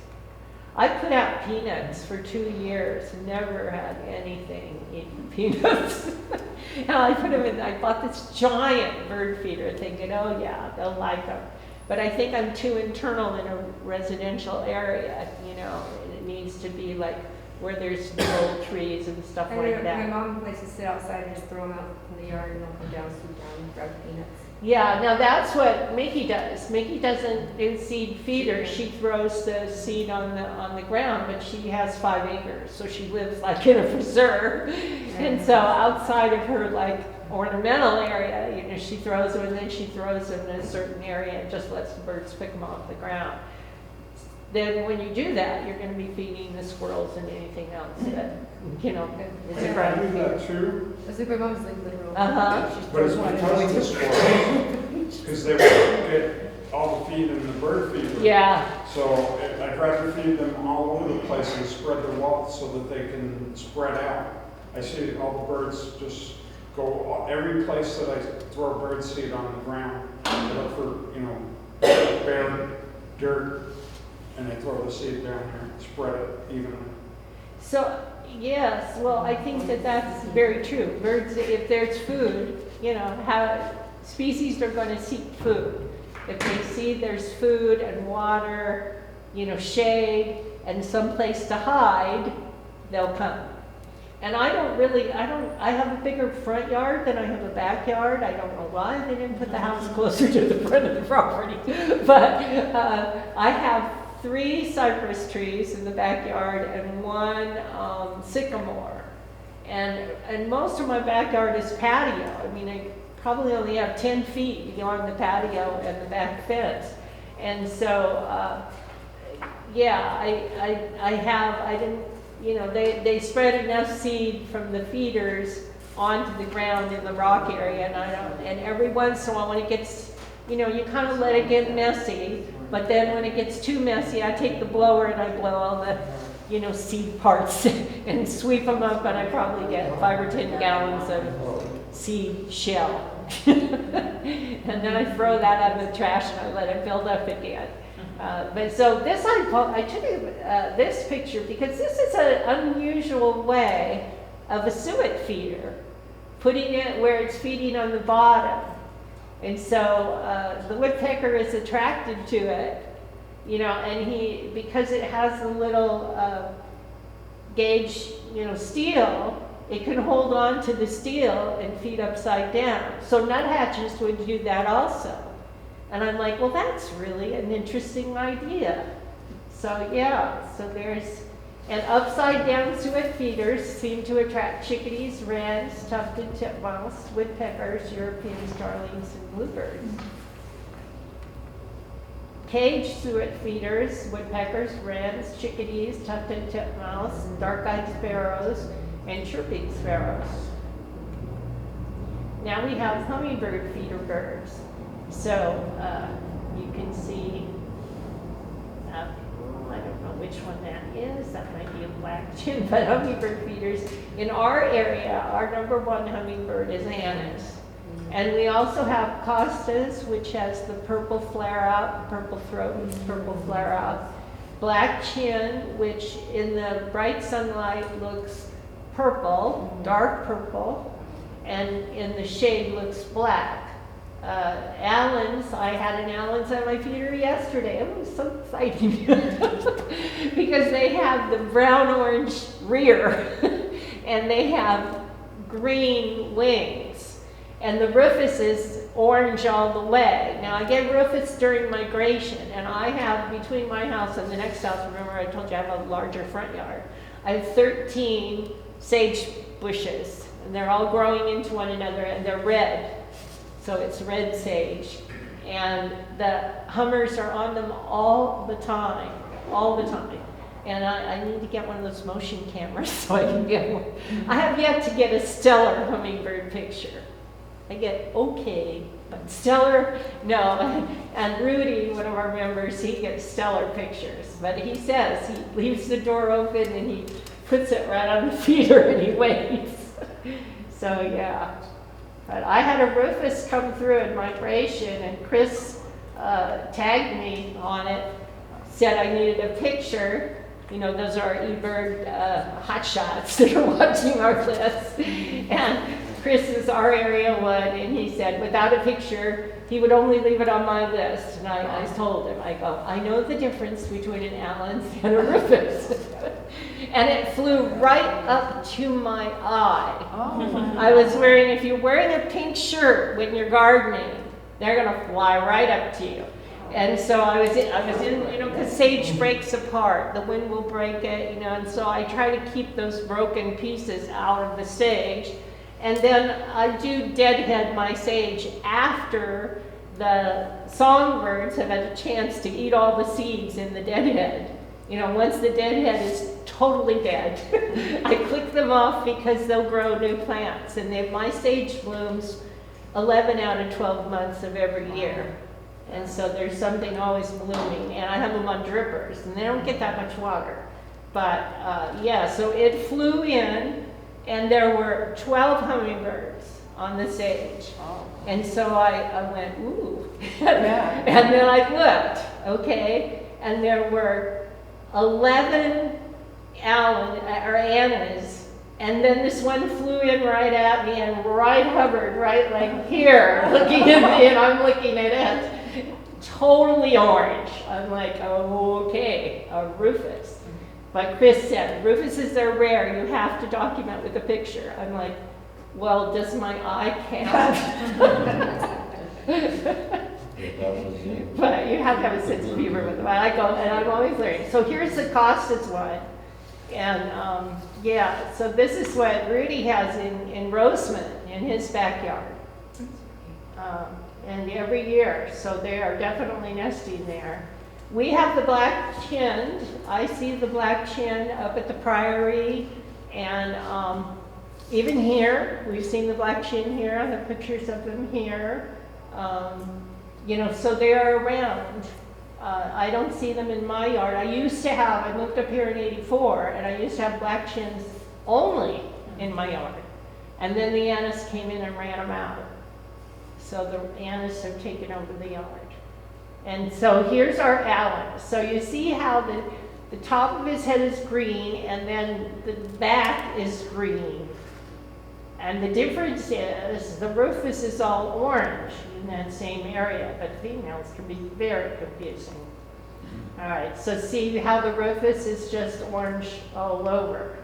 I put out peanuts for 2 years, never had anything eating peanuts. And I put them in, I bought this giant bird feeder thinking, oh yeah, they'll like them. But I think I'm too internal in a residential area, you know, it needs to be like where there's little trees and stuff like that. My mom likes to sit outside and just throw them out in the yard, and they'll come down, swoop down, and grab the peanuts. Yeah, now that's what Mickey does. Mickey doesn't do seed feeder. She throws the seed on the ground, but she has 5 acres, so she lives like in a preserve. And so outside of her like ornamental area, you know, she throws them, and then she throws them in a certain area and just lets the birds pick them off the ground. Then when you do that, you're going to be feeding the squirrels and anything else that, you know, is a I ground do that feeder. too, I think my mom's like literal. Uh-huh. but it's because of the squirrels. Because they won't get all the feed in the bird feeder. Yeah. So I'd rather feed them all over the place and spread the wealth so that they can spread out. I see all the birds just go, every place that I throw a bird seed on the ground, I look for, you know, bare dirt, and I throw the seed down there and spread it evenly. So, yes, well, I think that that's very true. Birds, if there's food, you know, how species are going to seek food. If they see there's food and water, you know, shade, and some place to hide, they'll come. And I have a bigger front yard than I have a backyard. I don't know why they didn't put the house closer to the front of the property. But I have 3 cypress trees in the backyard and 1 sycamore. And most of my backyard is patio. I mean, I probably only have 10 feet beyond the patio and the back fence. And so, yeah, I didn't, you know, they spread enough seed from the feeders onto the ground in the rock area, and every once in a while when it gets, you know, you kind of let it get messy, but then when it gets too messy, I take the blower and I blow all the, you know, seed parts and sweep them up, and I probably get 5 or 10 gallons of seed shell. And then I throw that out of the trash and I let it build up again. But so this, I took this picture because this is an unusual way of a suet feeder, putting it where it's feeding on the bottom. And so the woodpecker is attracted to it, you know, and because it has a little gauge, you know, steel, it can hold on to the steel and feed upside down. So nuthatches would do that also. And I'm like, well, that's really an interesting idea. So yeah, so and upside down suet feeders seem to attract chickadees, wrens, tufted titmouse, woodpeckers, European starlings, and bluebirds. cage suet feeders, woodpeckers, wrens, chickadees, tufted titmouse, dark-eyed sparrows, and chirping sparrows. Now we have hummingbird feeder birds. So you can see, I don't know which one that is. That might be a black chin, but hummingbird feeders. In our area, our number one hummingbird is Anna's. And we also have Costa's, which has the purple flare-out, purple throat and purple flare-out. Black chin, which in the bright sunlight looks purple, dark purple, and in the shade looks black. Allen's, I had an Allen's on my feeder yesterday. It was so exciting because they have the brown-orange rear and they have green wings. And the rufous is orange all the way. Now I get rufous during migration, and I have between my house and the next house, remember I told you I have a larger front yard, I have 13 sage bushes, and they're all growing into one another, and they're red. So it's red sage. And the hummers are on them all the time, all the time. And I need to get one of those motion cameras so I can get one. I have yet to get a stellar hummingbird picture. I get okay, but stellar, no. And Rudy, one of our members, he gets stellar pictures. But he says he leaves the door open and he puts it right on the feeder and he waits. So yeah. But I had a rufous come through in migration, and Chris tagged me on it, said I needed a picture. You know, those are eBird hotshots that are watching our list. And Chris is our area one, and he said without a picture, he would only leave it on my list. And I told him, I go, I know the difference between an Allen's and a rufous. And it flew right up to my eye. Oh. I was wearing, if you're wearing a pink shirt when you're gardening, they're gonna fly right up to you. And so I was in, you know, because sage breaks apart, the wind will break it, you know, and so I try to keep those broken pieces out of the sage. And then I do deadhead my sage after the songbirds have had a chance to eat all the seeds in the deadhead. You know, once the deadhead is totally dead, I click them off because they'll grow new plants. And my sage blooms 11 out of 12 months of every year. And so there's something always blooming. And I have them on drippers, and they don't get that much water. But yeah, so it flew in, and there were 12 hummingbirds on the sage. And so I went, ooh. Yeah. And then I looked, okay, and there were 11 Annas, and then this one flew in right at me and right hovered right like here, looking at me, and I'm looking at it. Totally orange. I'm like, oh, okay, a rufous. But Chris said, rufuses are rare, you have to document with a picture. I'm like, well, does my eye count? But you have to have a sense of humor with them. I go, and I'm always learning. So here's the Costas one. And yeah, so this is what Rudy has in Roseman in his backyard. And every year, so they are definitely nesting there. We have the black-chinned. I see the black-chin up at the Priory, and even here, we've seen the black-chin here. I have pictures of them here. You know, so they are around. I don't see them in my yard. I moved up here in '84, and I used to have black chins only in my yard. And then the Annas came in and ran them out. So the Annas have taken over the yard. And so here's our Allen. So you see how the top of his head is green, and then the back is green. And the difference is the rufous is all orange in that same area, but females can be very confusing. All right, so see how the rufous is just orange all over.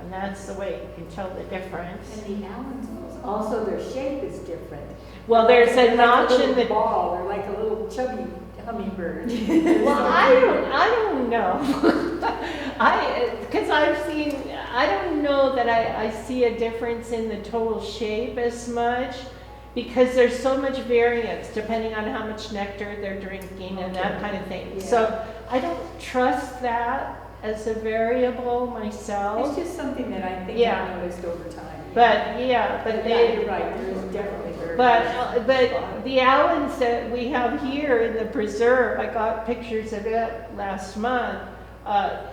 And that's the way you can tell the difference. And the Allens, also their shape is different. Well, there's a notch in the ball. They're like a little chubby hummingbird. Well, I don't know. Because I don't know that I see a difference in the total shape as much, because there's so much variance depending on how much nectar they're drinking and that kind of thing. Yeah. So I don't trust that as a variable myself. It's just something that I think Yeah. I've noticed over time. But But they, you're right, there is definitely very. but the Allens that we have here in the preserve, I got pictures of it last month.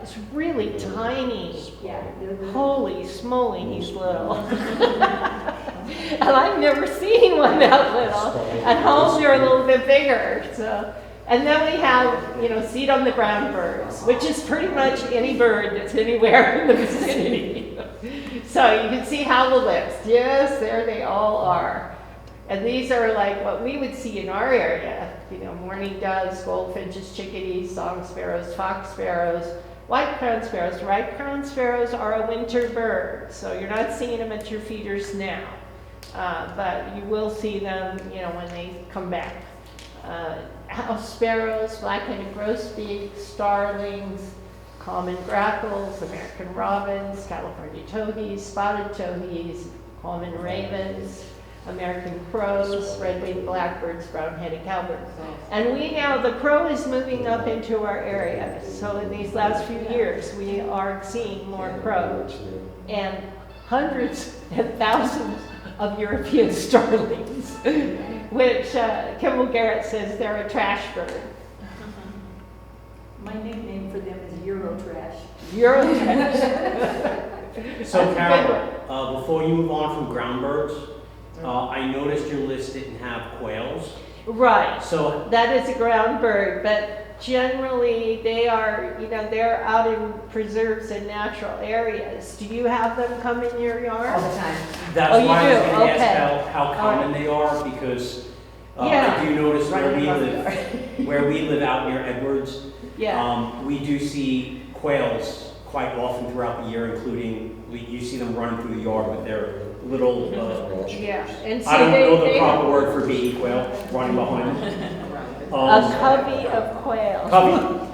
It's really tiny. Yeah. they're- Holy smoly, he's little. And I've never seen one that little. At home, they're a little bit bigger, so. And then we have, you know, seed on the ground birds, which is pretty much any bird that's anywhere in the vicinity. So you can see howlets. Yes, there they all are. And these are like what we would see in our area, you know, mourning doves, goldfinches, chickadees, song sparrows, fox sparrows, white crowned sparrows. White crowned sparrows are a winter bird, so you're not seeing them at your feeders now. But you will see them, you know, when they come back. House sparrows, black-headed grosbeak, starlings, common grackles, American robins, California towhees, spotted towhees, common ravens, American crows, red-winged blackbirds, brown-headed cowbirds. And we now, the crow is moving up into our area. So in these last few years, we are seeing more crows and hundreds and thousands of European starlings, which Kimball Garrett says they're a trash bird. My nickname for them is Eurotrash. Eurotrash. So That's a Carol, before you move on from ground birds, I noticed your list didn't have quails. Right. So That is a ground bird, but generally they are, you know, they're out in preserves and natural areas. Do you have them come in your yard? All the time. that's Oh, you why I was do? going to Okay. ask how All common they are, because Yeah. I do notice where Right we above live, where we live out near Edwards, Yeah. we do see quails quite often throughout the year, including, you see them running through the yard with their little, Yeah. And so I don't know the they proper word for baby quail running behind them. a covey of quail. Covey.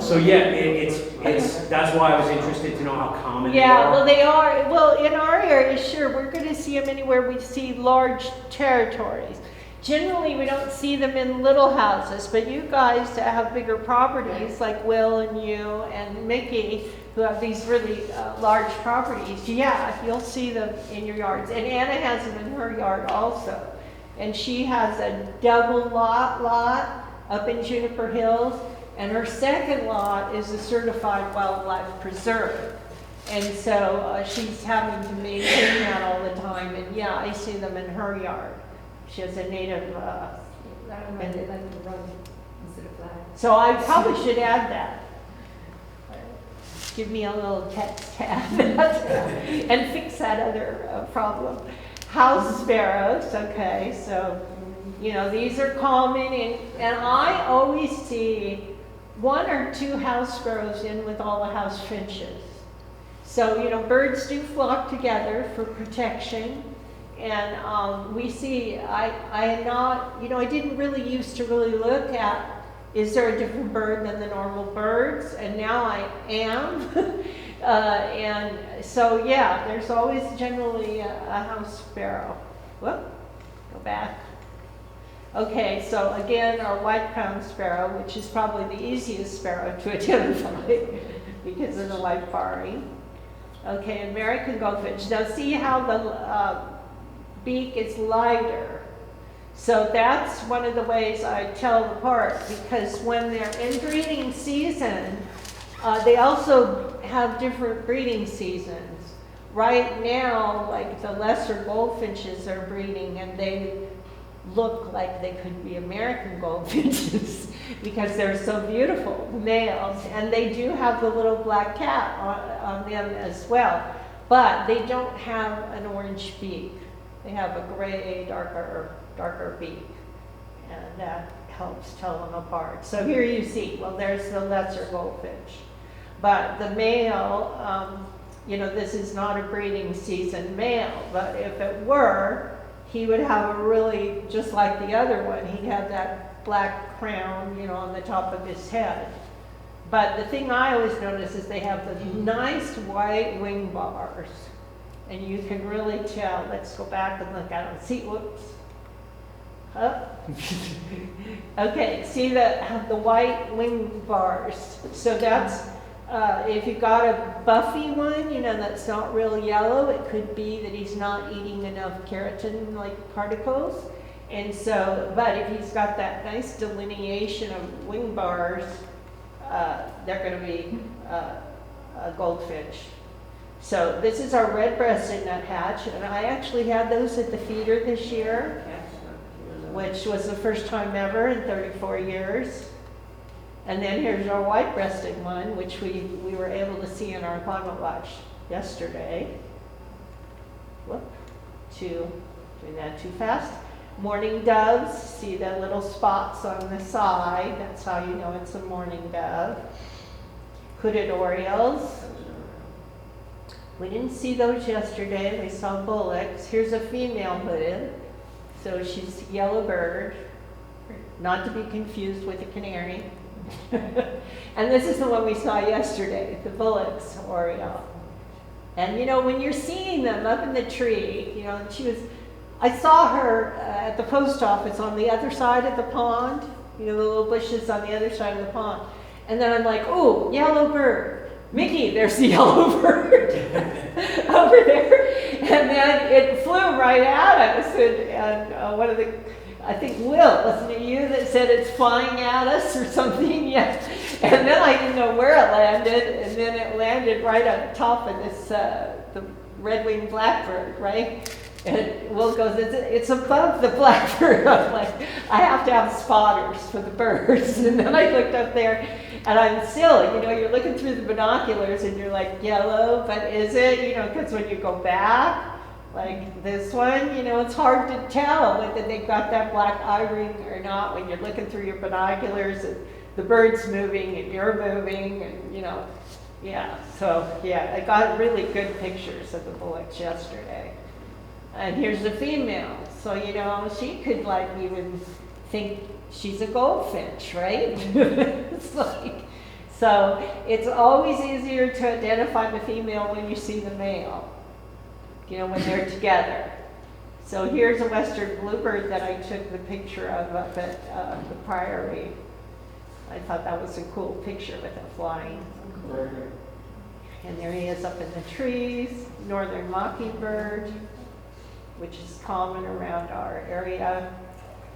So yeah, it's, that's why I was interested to know how common they Yeah, are. well, they are. Well, in our area, sure, we're going to see them anywhere we see large territories. Generally, we don't see them in little houses, but you guys that have bigger properties, like Will and you and Mickey, who have these really large properties, yeah, you'll see them in your yards. And Anna has them in her yard also. And she has a double lot up in Juniper Hills, and her second lot is a certified wildlife preserve. And so she's having to maintain that all the time, and yeah, I see them in her yard. She has a native, I don't know, they like to run instead of fly. so I probably should add that. Give me a little text tab and fix that other problem. House sparrows, okay, so, you know, these are common, and I always see one or two house sparrows in with all the house finches. So, you know, birds do flock together for protection. And we see, I am not, you know, I didn't really used to really look at, is there a different bird than the normal birds? And now I am. And so, yeah, there's always generally a house sparrow. Whoop, go back. Okay, so again, our white-crowned sparrow, which is probably the easiest sparrow to identify because of the white barring. Okay, American goldfinch. Now see how the beak is lighter. So that's one of the ways I tell them apart, because when they're in breeding season, they also have different breeding seasons. Right now, like the lesser goldfinches are breeding, and they look like they could be American goldfinches because they're so beautiful, males, and they do have the little black cat on them as well, but they don't have an orange beak. They have a gray, darker beak, and that helps tell them apart. So here you see, well, there's the lesser goldfinch. But the male, you know, this is not a breeding season male, but if it were, he would have a really, just like the other one, he'd have that black crown, you know, on the top of his head. But the thing I always notice is they have the nice white wing bars. And you can really tell, let's go back and look at them. See, whoops, Oh. Okay, see the white wing bars. So that's, if you got a buffy one, you know, that's not real yellow, it could be that he's not eating enough keratin-like particles. And so, but if he's got that nice delineation of wing bars, they're going to be a goldfinch. So this is our red-breasted nuthatch, and I actually had those at the feeder this year, which was the first time ever in 34 years. And then here's our white-breasted one, which we were able to see in our climate watch yesterday. Whoop, doing that too fast. Mourning doves, see the little spots on the side, that's how you know it's a mourning dove. Hooded orioles. We didn't see those yesterday, we saw bullocks. Here's a female hooded, so she's a yellow bird, not to be confused with a canary. And this is the one we saw yesterday, the bullock's oriole. And you know, when you're seeing them up in the tree, you know, I saw her at the post office on the other side of the pond, you know, the little bushes on the other side of the pond. And then I'm like, oh, yellow bird. Mickey, there's the yellow bird over there. And then it flew right at us. And one of the, I think Will, wasn't it you that said it's flying at us or something? Yes. And then I didn't know where it landed. And then it landed right on top of this, the red-winged blackbird, right? And Will goes, it's above the blackbird. I'm like, I have to have spotters for the birds. And then I looked up there, and I'm still, you know, you're looking through the binoculars, and you're like, yellow, but is it? You know, because when you go back, like this one, you know, it's hard to tell whether they've got that black eye ring or not when you're looking through your binoculars, and the bird's moving, and you're moving, and, you know, yeah. So, yeah, I got really good pictures of the bullocks yesterday. And here's the female. So, you know, she could like even think she's a goldfinch, right? It's like, so it's always easier to identify the female when you see the male, you know, when they're together. So here's a western bluebird that I took the picture of up at the Priory. I thought that was a cool picture with it flying. Very good. And there he is up in the trees, northern mockingbird, which is common around our area,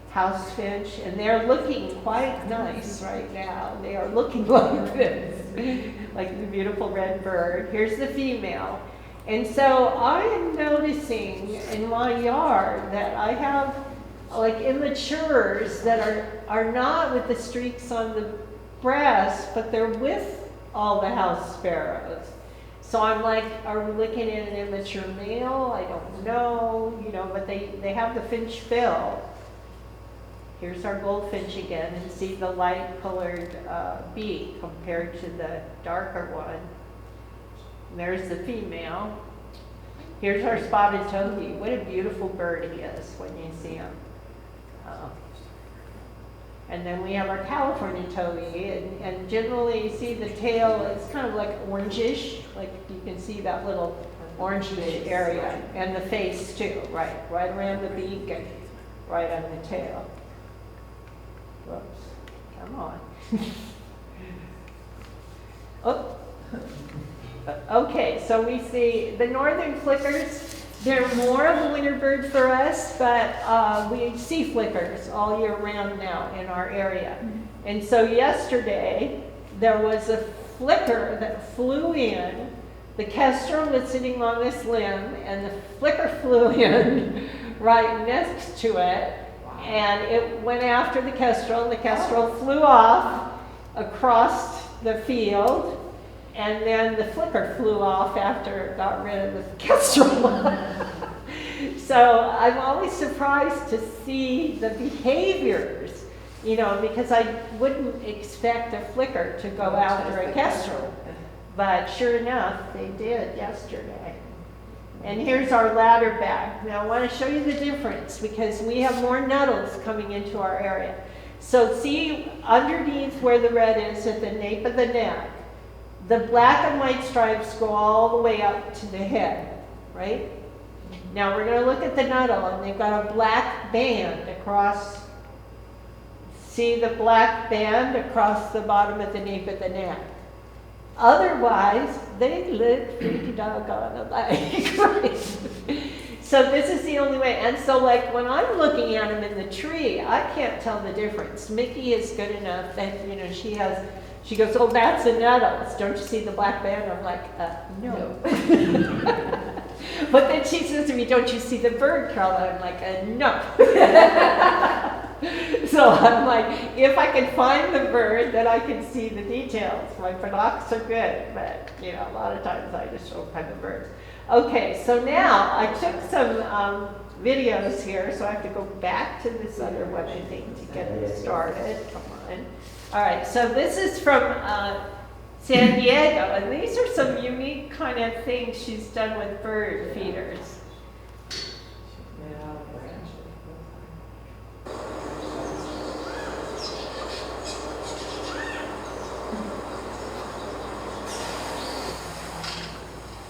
house finch, and they're looking quite nice right now. They are looking like this, like the beautiful red bird. Here's the female. And so I am noticing in my yard that I have like immatures that are not with the streaks on the breast, but they're with all the house sparrows. So I'm like, are we looking at an immature male? I don't know, you know, but they have the finch bill. Here's our goldfinch again, and see the light colored beak compared to the darker one. And there's the female. Here's our spotted toady. What a beautiful bird he is when you see him. And then we have our California toady, and generally you see the tail, it's kind of like orangish, like you can see that little orangish area, and the face too, right around the beak and right on the tail. Whoops, come on. Oh. Okay, so we see the northern flickers. They're more of a winter bird for us, but we see flickers all year round now in our area. And so yesterday, there was a flicker that flew in. The kestrel was sitting on this limb, and the flicker flew in right next to it. And it went after the kestrel, and the kestrel flew off across the field. And then the flicker flew off after it got rid of the kestrel. So I'm always surprised to see the behaviors, you know, because I wouldn't expect a flicker to go after a kestrel. But sure enough, they did yesterday. And here's our ladderback. Now I want to show you the difference because we have more nuttles coming into our area. So see underneath where the red is at the nape of the neck, the black and white stripes go all the way up to the head, right? Now we're gonna look at the Nuttall, and they've got a black band across, see the black band across the bottom of the nape of the neck. Otherwise, they look pretty doggone alike, right? So this is the only way, and so like when I'm looking at them in the tree, I can't tell the difference. Mickey is good enough that, you know, she goes, oh, that's a Nuttall. Don't you see the black band? I'm like, no. But then she says to me, don't you see the bird, Carla? I'm like, no. So I'm like, if I can find the bird, then I can see the details. My binocs are good, but you know, a lot of times I just don't find the birds. Okay, so now I took some videos here, so I have to go back to this other one, I think, to get it started. Come on. All right, so this is from San Diego, and these are some unique kind of things she's done with bird feeders.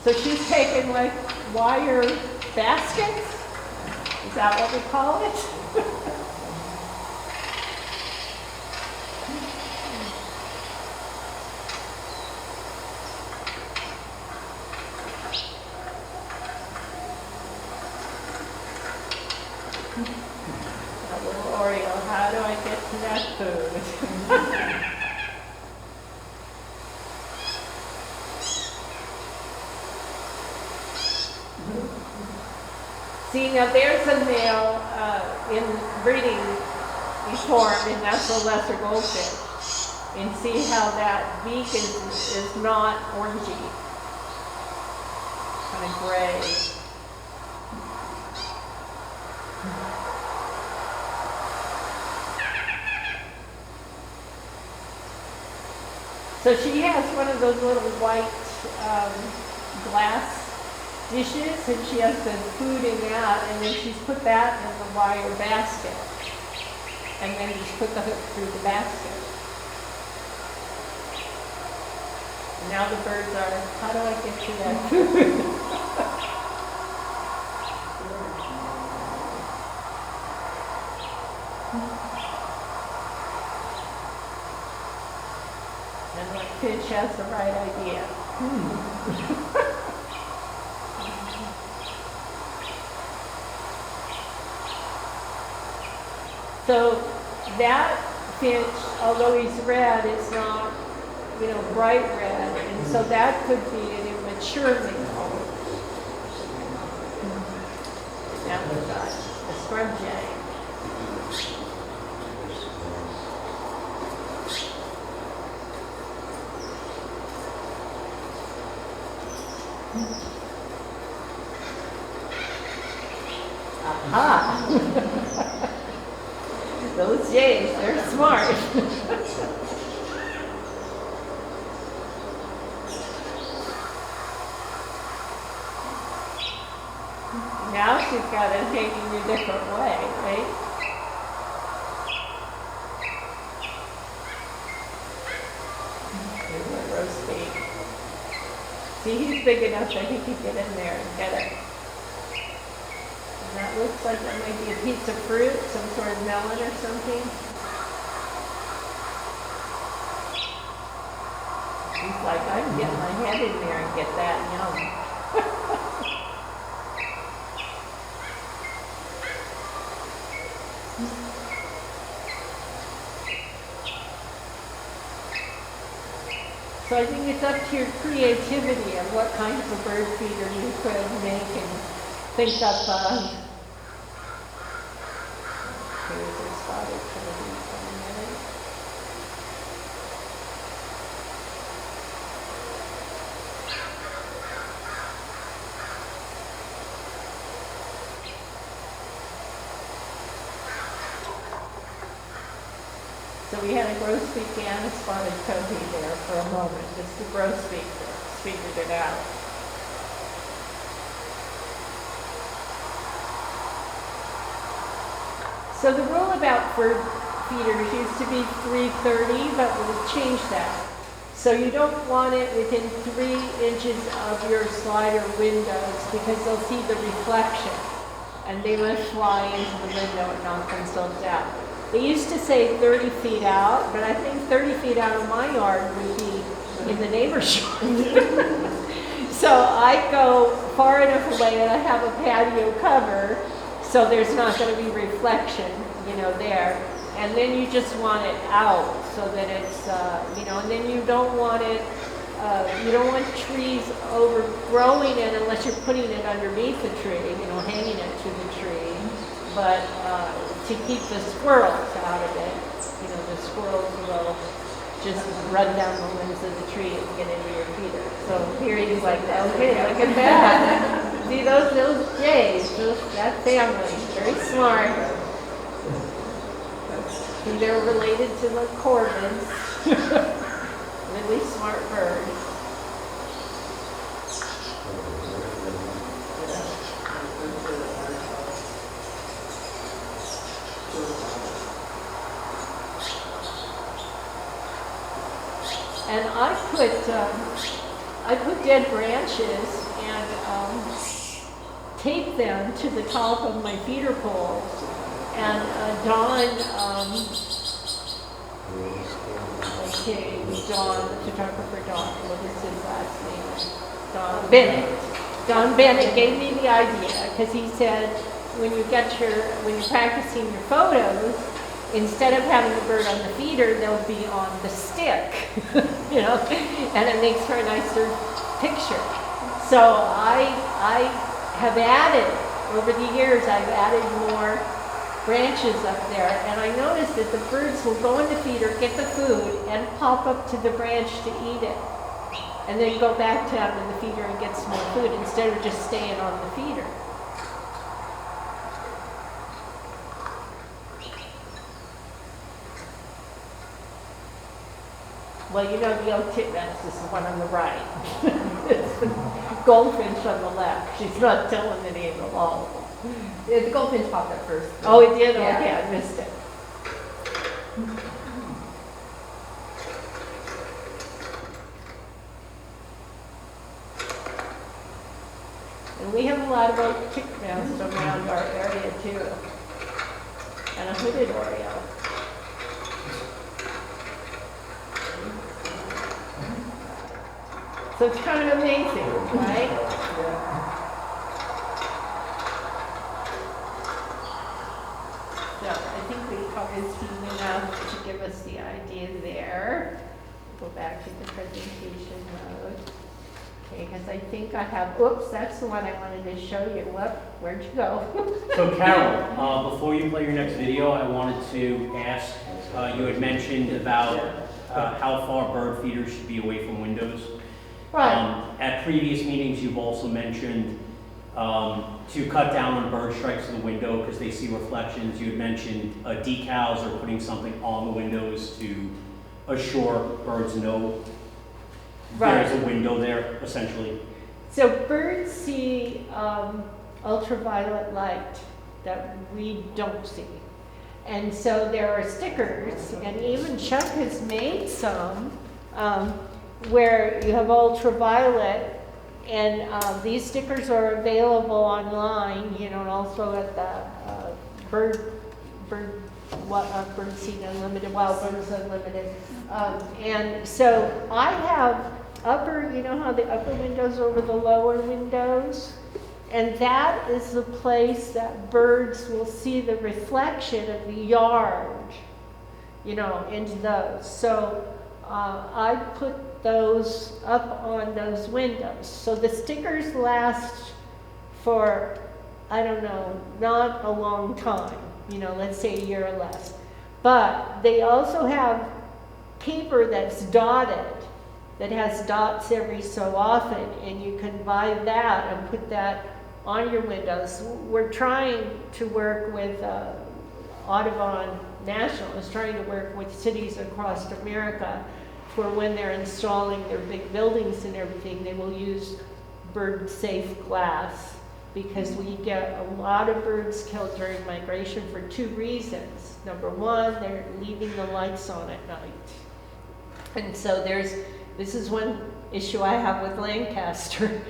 So she's taken like wire baskets, is that what we call it? A little Oreo, how do I get to that food? See, now there's a male in breeding form, and that's a lesser goldfish. And see how that beak is not orangey, kind of gray. So she has one of those little white glass dishes, and she has the food in that, and then she's put that in the wire basket, and then just put the hook through the basket. And now the birds are, how do I get to that food? And like Finch has the right idea. So that finch, although he's red, is not, you know, bright red, and so that could be an immature male. Now we've got a scrub jay. Aha! Those jays, they're smart. Now she's got it hanging a different way, right? Here's my roast beef. See, he's big enough that he can get in there and get it. That looks like that might be a piece of fruit, some sort of melon or something. He's like, I can get my head in there and get that yum. So I think it's up to your creativity of what kind of a bird feeder you could make and think up. Here's a spotted kennedy for a minute. So we had a grosbeak and a spotted covey there for a moment, just the grosbeak figured it out. So the rule about bird feeders used to be 3:30, but we've changed that. So you don't want it within 3 inches of your slider windows because they'll see the reflection and they must fly into the window and knock themselves out. They used to say 30 feet out, but I think 30 feet out of my yard would be in the neighbor's yard. So I go far enough away that I have a patio cover, so there's not going to be reflection, you know, there. And then you just want it out so that it's, you know, and then you don't want it, you don't want trees overgrowing it unless you're putting it underneath the tree, you know, hanging it to the tree. But to keep the squirrels out of it, you know, the squirrels will just run down the limbs of the tree and get into your feeder. So here he's like, okay, look at that. See those jays, that family, very smart. And they're related to the Corbins. Really smart bird. And I put dead branches and tape them to the top of my feeder poles. And Don, photographer Don, what is his last name? Don Bennett. Don Bennett gave me the idea because he said when you're practicing your photos, instead of having the bird on the feeder, they'll be on the stick, you know, and it makes for a nicer picture. So I have added, over the years, I've added more branches up there, and I noticed that the birds will go in the feeder, get the food, and pop up to the branch to eat it, and then go back down in the feeder and get some more food instead of just staying on the feeder. Well, you know the oak titmouse is the one on the right. It's the goldfinch on the left. She's not telling the name of all of them. Yeah, the goldfinch popped up first. Oh, it did? Yeah. Okay, I missed it. And we have a lot of oak titmouse around our area too. And a hooded oriole. So it's kind of amazing, right? So I think we covered seen enough to give us the idea there. Go back to the presentation mode. Okay, because I think I have, oops, that's the one I wanted to show you. Where'd you go? So Carol, before you play your next video, I wanted to ask, you had mentioned about how far bird feeders should be away from windows. Right. At previous meetings, you've also mentioned to cut down on bird strikes to the window because they see reflections. You had mentioned decals or putting something on the windows to assure birds know there's a window there, essentially. So birds see ultraviolet light that we don't see. And so there are stickers, and even Chuck has made some where you have ultraviolet, and these stickers are available online, you know, and also at the Birdseed Unlimited, Wild Birds Unlimited. And so I have you know how the upper windows are over the lower windows? And that is the place that birds will see the reflection of the yard, you know, into those. So I put those up on those windows. So the stickers last for, I don't know, not a long time, you know, let's say a year or less. But they also have paper that's dotted, that has dots every so often, and you can buy that and put that on your windows. We're trying to work with Audubon National is trying to work with cities across America for when they're installing their big buildings and everything, they will use bird-safe glass, because we get a lot of birds killed during migration for 2 reasons. Number one, they're leaving the lights on at night. And so there's this is one issue I have with Lancaster,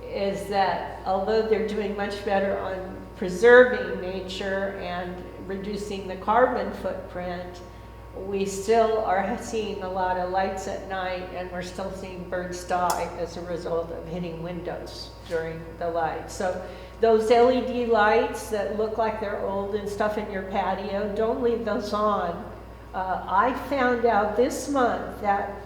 is that although they're doing much better on preserving nature and reducing the carbon footprint, we still are seeing a lot of lights at night, and we're still seeing birds die as a result of hitting windows during the light. So those LED lights that look like they're old and stuff in your patio, don't leave those on. I found out this month that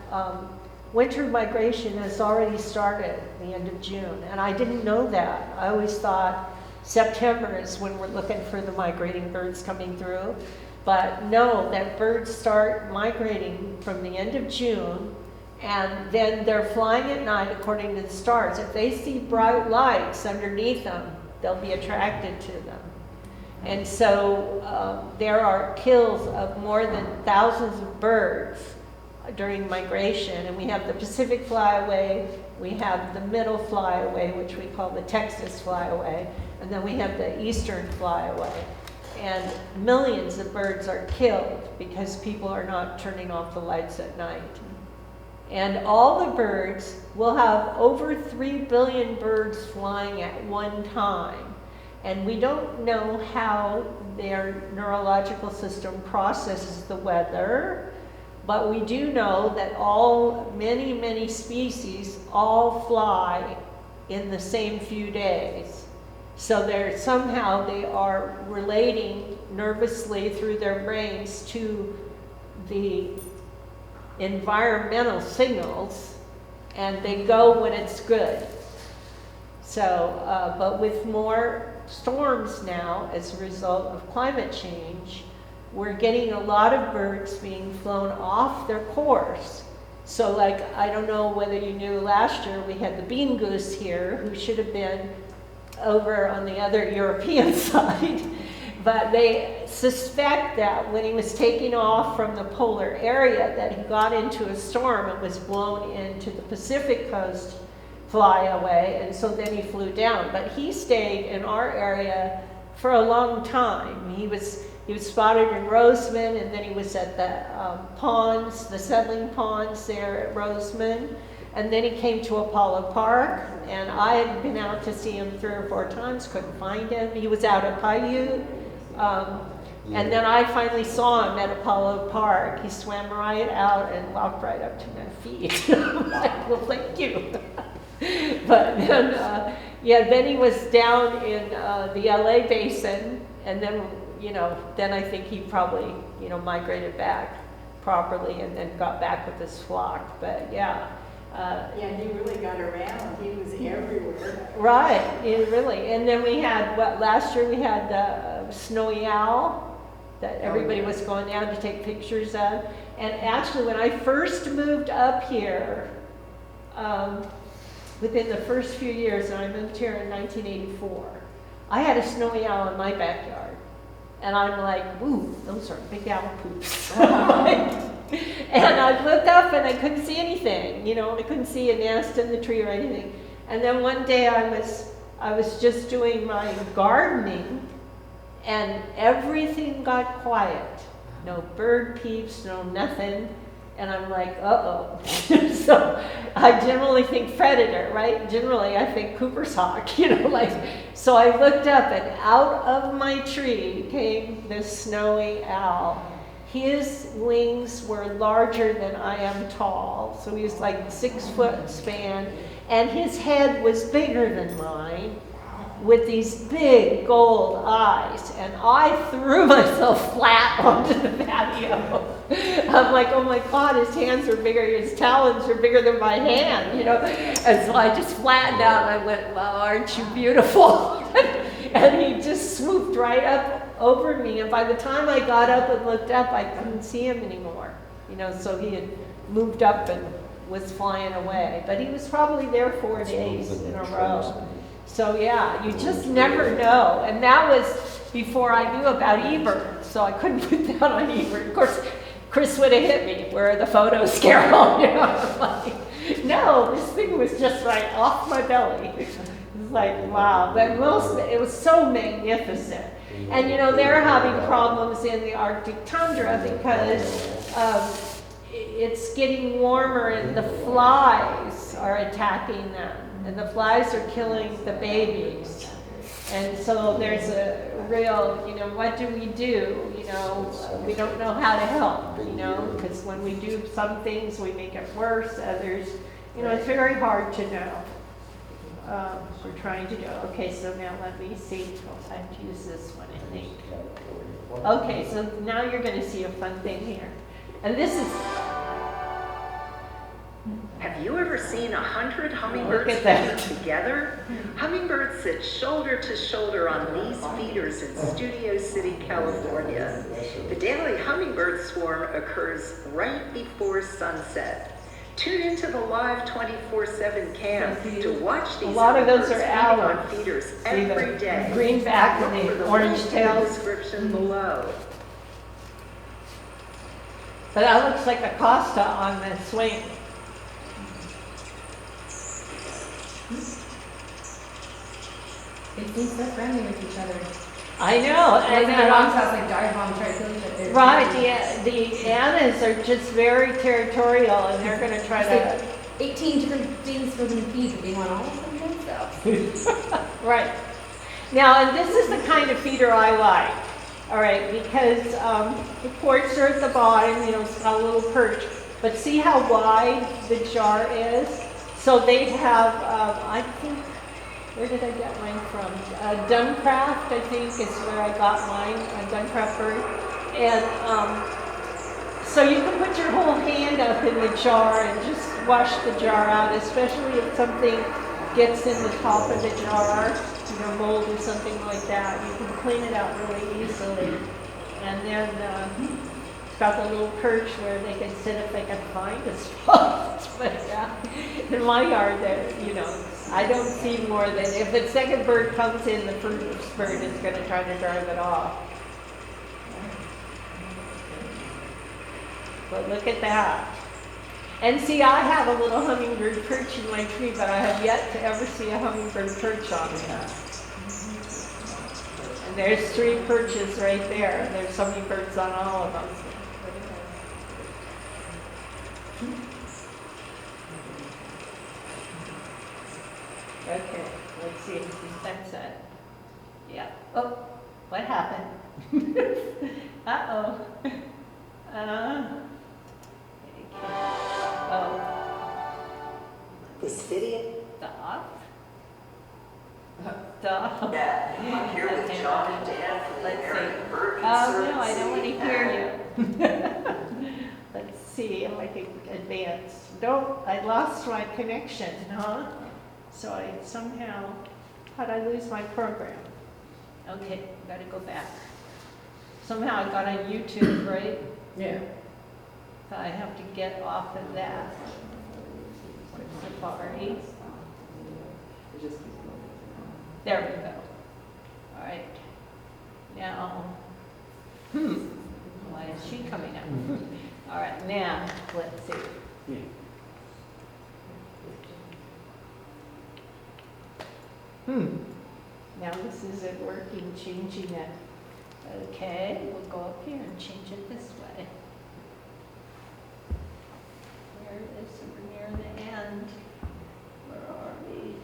winter migration has already started at the end of June, and I didn't know that. I always thought September is when we're looking for the migrating birds coming through. But no, that birds start migrating from the end of June, and then they're flying at night according to the stars. If they see bright lights underneath them, they'll be attracted to them. And so there are kills of more than thousands of birds during migration. And we have the Pacific flyaway, we have the middle flyaway, which we call the Texas flyaway, and then we have the eastern flyaway. And millions of birds are killed because people are not turning off the lights at night. And all the birds, will have over 3 billion birds flying at one time. And we don't know how their neurological system processes the weather, but we do know that many species all fly in the same few days. So somehow they are relating nervously through their brains to the environmental signals, and they go when it's good. So, but with more storms now as a result of climate change, we're getting a lot of birds being flown off their course. So like, I don't know whether you knew, last year we had the bean goose here, who should have been over on the other European side, but they suspect that when he was taking off from the polar area that he got into a storm and was blown into the Pacific coast flyaway, and so then he flew down. But he stayed in our area for a long time. He was spotted in Roseman, and then he was at the ponds, the settling ponds there at Roseman. And then he came to Apollo Park, and I had been out to see him 3 or 4 times, couldn't find him. He was out at Paiute. And then I finally saw him at Apollo Park. He swam right out and walked right up to my feet. I'm like, well, thank you. But then, then he was down in the LA basin, and then, then I think he probably, migrated back properly and then got back with his flock. But yeah. He really got around. He was everywhere. Right, really. And then we had, last year we had the snowy owl that everybody was going down to take pictures of. And actually, when I first moved up here, within the first few years, and I moved here in 1984, I had a snowy owl in my backyard. And I'm like, ooh, those are big owl poops. And I looked up and I couldn't see anything, I couldn't see a nest in the tree or anything. And then one day I was just doing my gardening, and everything got quiet. No bird peeps, no nothing. And I'm like, uh-oh. So I generally think predator, right? Generally I think Cooper's hawk, So I looked up, and out of my tree came this snowy owl. His wings were larger than I am tall, so he was like 6 foot span, and his head was bigger than mine, with these big gold eyes, and I threw myself flat onto the patio. I'm like, oh my God, his hands are bigger, his talons are bigger than my hand, and so I just flattened out, and I went, well, aren't you beautiful? And he just swooped right up over me, and by the time I got up and looked up, I couldn't see him anymore. So he had moved up and was flying away. But he was probably there 4 days in a row. So yeah, you just never know. And that was before I knew about eBird, so I couldn't put that on eBird. Of course, Chris would have hit me. Where are the photos, Carol? I'm like, no, this thing was just right off my belly. It's like, wow. But it was so magnificent. And they're having problems in the Arctic tundra because it's getting warmer and the flies are attacking them. And the flies are killing the babies. And so there's a real, what do? We don't know how to help, because when we do some things, we make it worse. Others, it's very hard to know. We're trying to do. Okay, so now let me see. I'll have to use this one, I think. Okay, so now you're going to see a fun thing here. And this is... Have you ever seen 100 hummingbirds Look at that. feeding together? Hummingbirds sit shoulder to shoulder on these feeders in Studio City, California. The daily hummingbird swarm occurs right before sunset. Tune into the live 24/7 cam to watch these A lot of those hummingbirds are feeding owls. on feeders See every the day. green back and Look for the the orange link in the tails. description below. But that looks like a Costa on the swing. They seem so friendly with each other. I know. And And my mom's house, like, dive bomb, try to kill each other. right, the Annas are just very territorial, and they're going to try There's to. like 18 different things for them to feed, but they want all of them themselves. Right. Now, and this is the kind of feeder I like. All right, because the ports are at the bottom, it's got a little perch. But see how wide the jar is? So they have, I think, where did I get mine from? Duncraft, I think, is where I got mine, a Duncraft bird. And so you can put your whole hand up in the jar and just wash the jar out, especially if something gets in the top of the jar, mold or something like that. You can clean it out really easily. And then it's got the little perch where they can sit if they can find a spot. But yeah, in my yard, I don't see more than, if the second bird comes in, the first bird is going to try to drive it off. But look at that. And see, I have a little hummingbird perch in my tree, but I have yet to ever see a hummingbird perch on it. And there's 3 perches right there. There's so many birds on all of them. Okay, let's see if that's it. Yeah. Oh, what happened? Uh-oh. Oh. This video. Stop. Stop. Yeah, I'm here with Okay. John and Dan from the Let's American see. Bird Oh, no, I Conservancy. don't want to hear you. Let's see if I can advance. I lost my connection, huh? So I somehow, how'd I lose my program? Okay, gotta go back. Somehow I got on YouTube, right? Yeah. So I have to get off of that. Safari. There we go. All right. Now, why is she coming up? All right, now, let's see. Now this isn't working, changing it. Okay, we'll go up here and change it this way. Where is it? We're near the end. Where are we?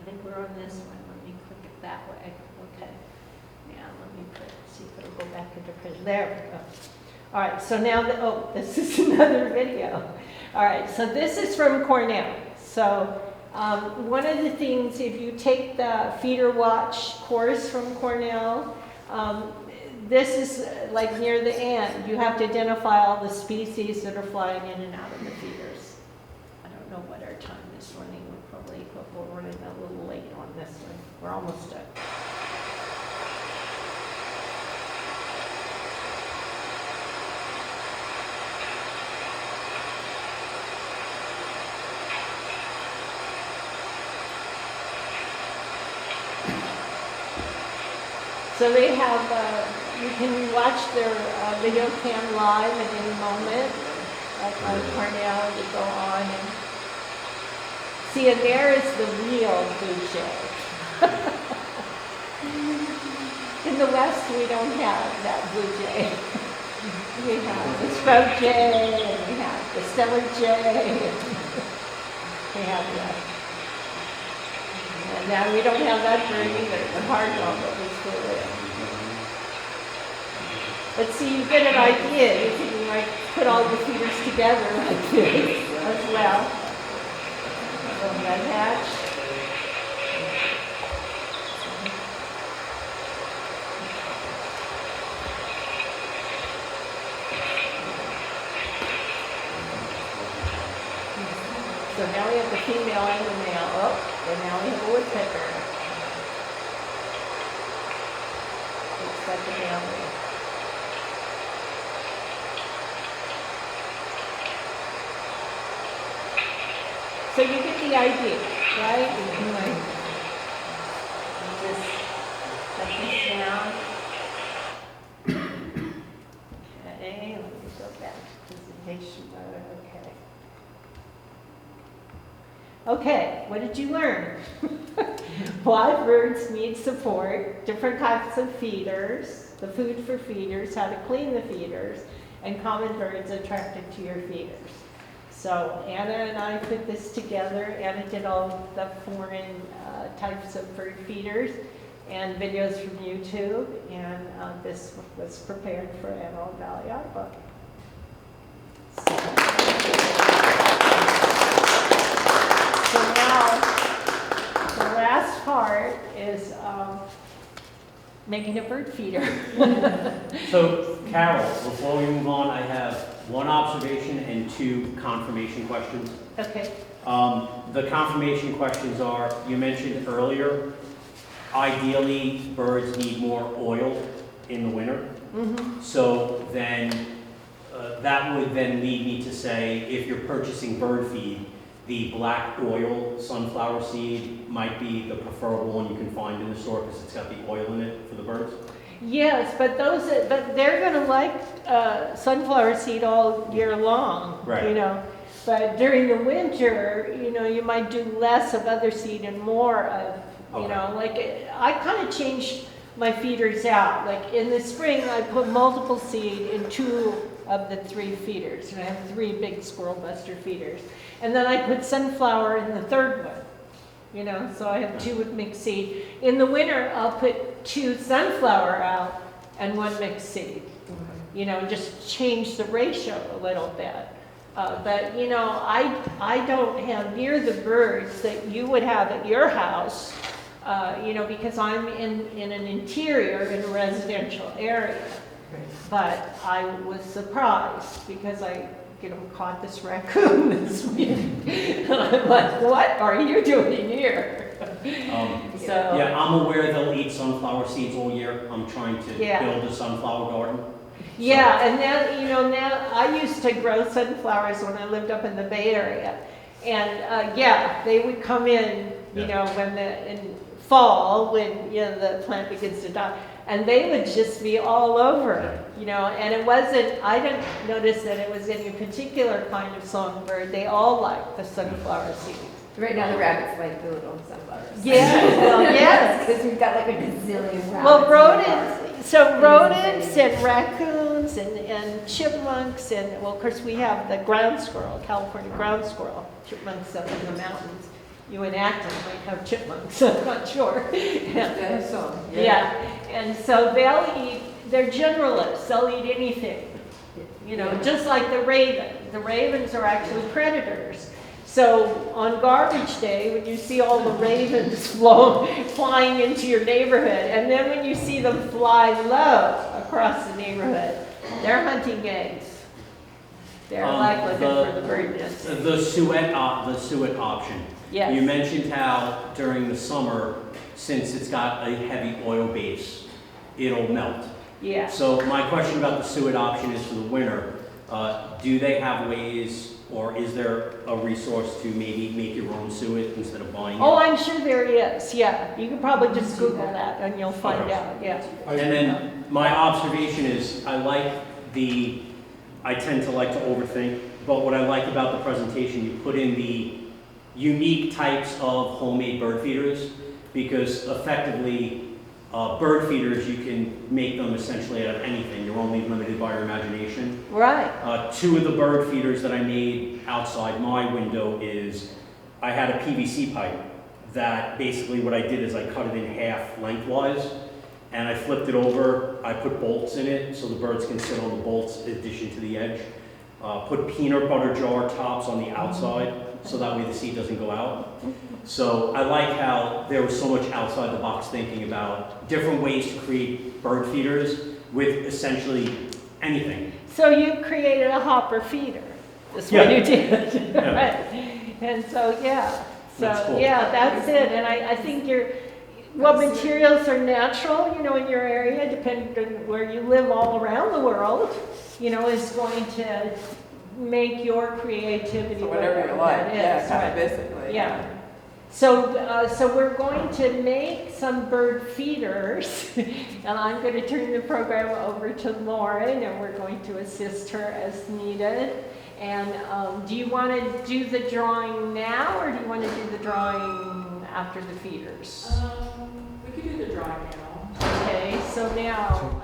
I think we're on this one. Let me click it that way. Okay. Now let me see if it'll go back into print. There we go. All right, so now, this is another video. All right, so this is from Cornell. So one of the things, if you take the Feeder Watch course from Cornell, this is like near the end. You have to identify all the species that are flying in and out of the feeders. I don't know what our time is running. We're running a little late on this one. We're almost done. So they have, you can watch their video cam live at any moment. Like on Cornell, you go on and see, and there is the real blue jay. In the West, we don't have that blue jay. We have the scrub jay, and we have the Stellar J. We have that. And now we don't have that bird either, the hardball that we still live. But see, you get an idea. You can like put all the feeders together like this as well. So red hatch. So now we have the female and the male. Oh, and now we have a woodpecker. Looks like the male. So you get the idea, right? You can like just set this down. Okay, let me go back to presentation mode. Okay. Okay, what did you learn? Why birds need support, different types of feeders, the food for feeders, how to clean the feeders, and common birds attracted to your feeders. So Anna and I put this together. Anna did all the foreign types of bird feeders and videos from YouTube, and this was prepared for Antelope Valley Audubon. So now, the last part is making a bird feeder. So, Carol, before we move on, I have one observation and two confirmation questions. Okay. The confirmation questions are, you mentioned earlier, ideally birds need more oil in the winter. Mm-hmm. So then, that would then lead me to say, if you're purchasing bird feed, the black oil sunflower seed might be the preferable one you can find in the store because it's got the oil in it for the birds. Yes, but they're going to like sunflower seed all year long, Right. you know. But during the winter, you know, you might do less of other seed and more of, you know, like I kind of changed my feeders out. Like in the spring, I put multiple seed in 2 of the 3 feeders, and I have 3 big squirrel buster feeders. And then I put sunflower in the 3rd one, you know, so I have 2 with mixed seed. In the winter, I'll put 2 sunflower out and 1 mixed seed, you know, just change the ratio a little bit. But, you know, I don't have near the birds that you would have at your house, you know, because I'm in an interior in a residential area. But I was surprised because I, you know, caught this raccoon this week. And I'm like, what are you doing here? So, Yeah, I'm aware they'll eat sunflower seeds all year. I'm trying to build a sunflower garden. yeah, and then, you know, now I used to grow sunflowers when I lived up in the Bay Area. And yeah, they would come in, you know, when in fall, when, you know, the plant begins to die. And they would just be all over it, you know, and it wasn't, I didn't notice that it was any particular kind of songbird. They all liked the sunflower seeds. Right now the rabbits like the little sunflowers. Yeah, well, yes. Because we've got like a gazillion rabbits. Well, in the park. rodents and raccoons and chipmunks and, well, of course, we have the ground squirrel, California ground squirrel, chipmunks up in the mountains. You in Acton might have chipmunks, I'm not sure. Yeah, and so they'll eat, they're generalists, they'll eat anything. You know, just like the raven. The ravens are actually predators. So on garbage day, when you see all the ravens flying into your neighborhood, and then when you see them fly low across the neighborhood, they're hunting eggs. They're like looking for the bird nest. The suet option. Yes. You mentioned how during the summer, since it's got a heavy oil base, it'll melt. Yeah. So my question about the suet option is for the winter. Do they have ways, or is there a resource to maybe make your own suet instead of buying it? Oh, I'm sure there is, yeah. You can probably just Google that and you'll find out, yeah. And then my observation is, I tend to like to overthink, but what I like about the presentation, you put in the unique types of homemade bird feeders, because effectively, Bird feeders, you can make them essentially out of anything. You're only limited by your imagination. Right. Two of the bird feeders that I made outside my window is, I had a PVC pipe that basically what I did is I cut it in half lengthwise, and I flipped it over. I put bolts in it so the birds can sit on the bolts in addition to the edge. Put peanut butter jar tops on the outside so that way the seed doesn't go out. So I like how there was so much outside the box thinking about different ways to create bird feeders with essentially anything. So you created a hopper feeder. That's what you did. Right. And so, yeah. That's So, cool. yeah, that's it. And I think what materials are natural, you know, in your area, depending on where you live all around the world, you know, is going to make your creativity So whatever you like, that yeah, is, kind of right. basically. Yeah. So we're going to make some bird feeders, and I'm going to turn the program over to Lauren, and we're going to assist her as needed. And do you want to do the drawing now, or do you want to do the drawing after the feeders? We could do the drawing now. Okay, so now.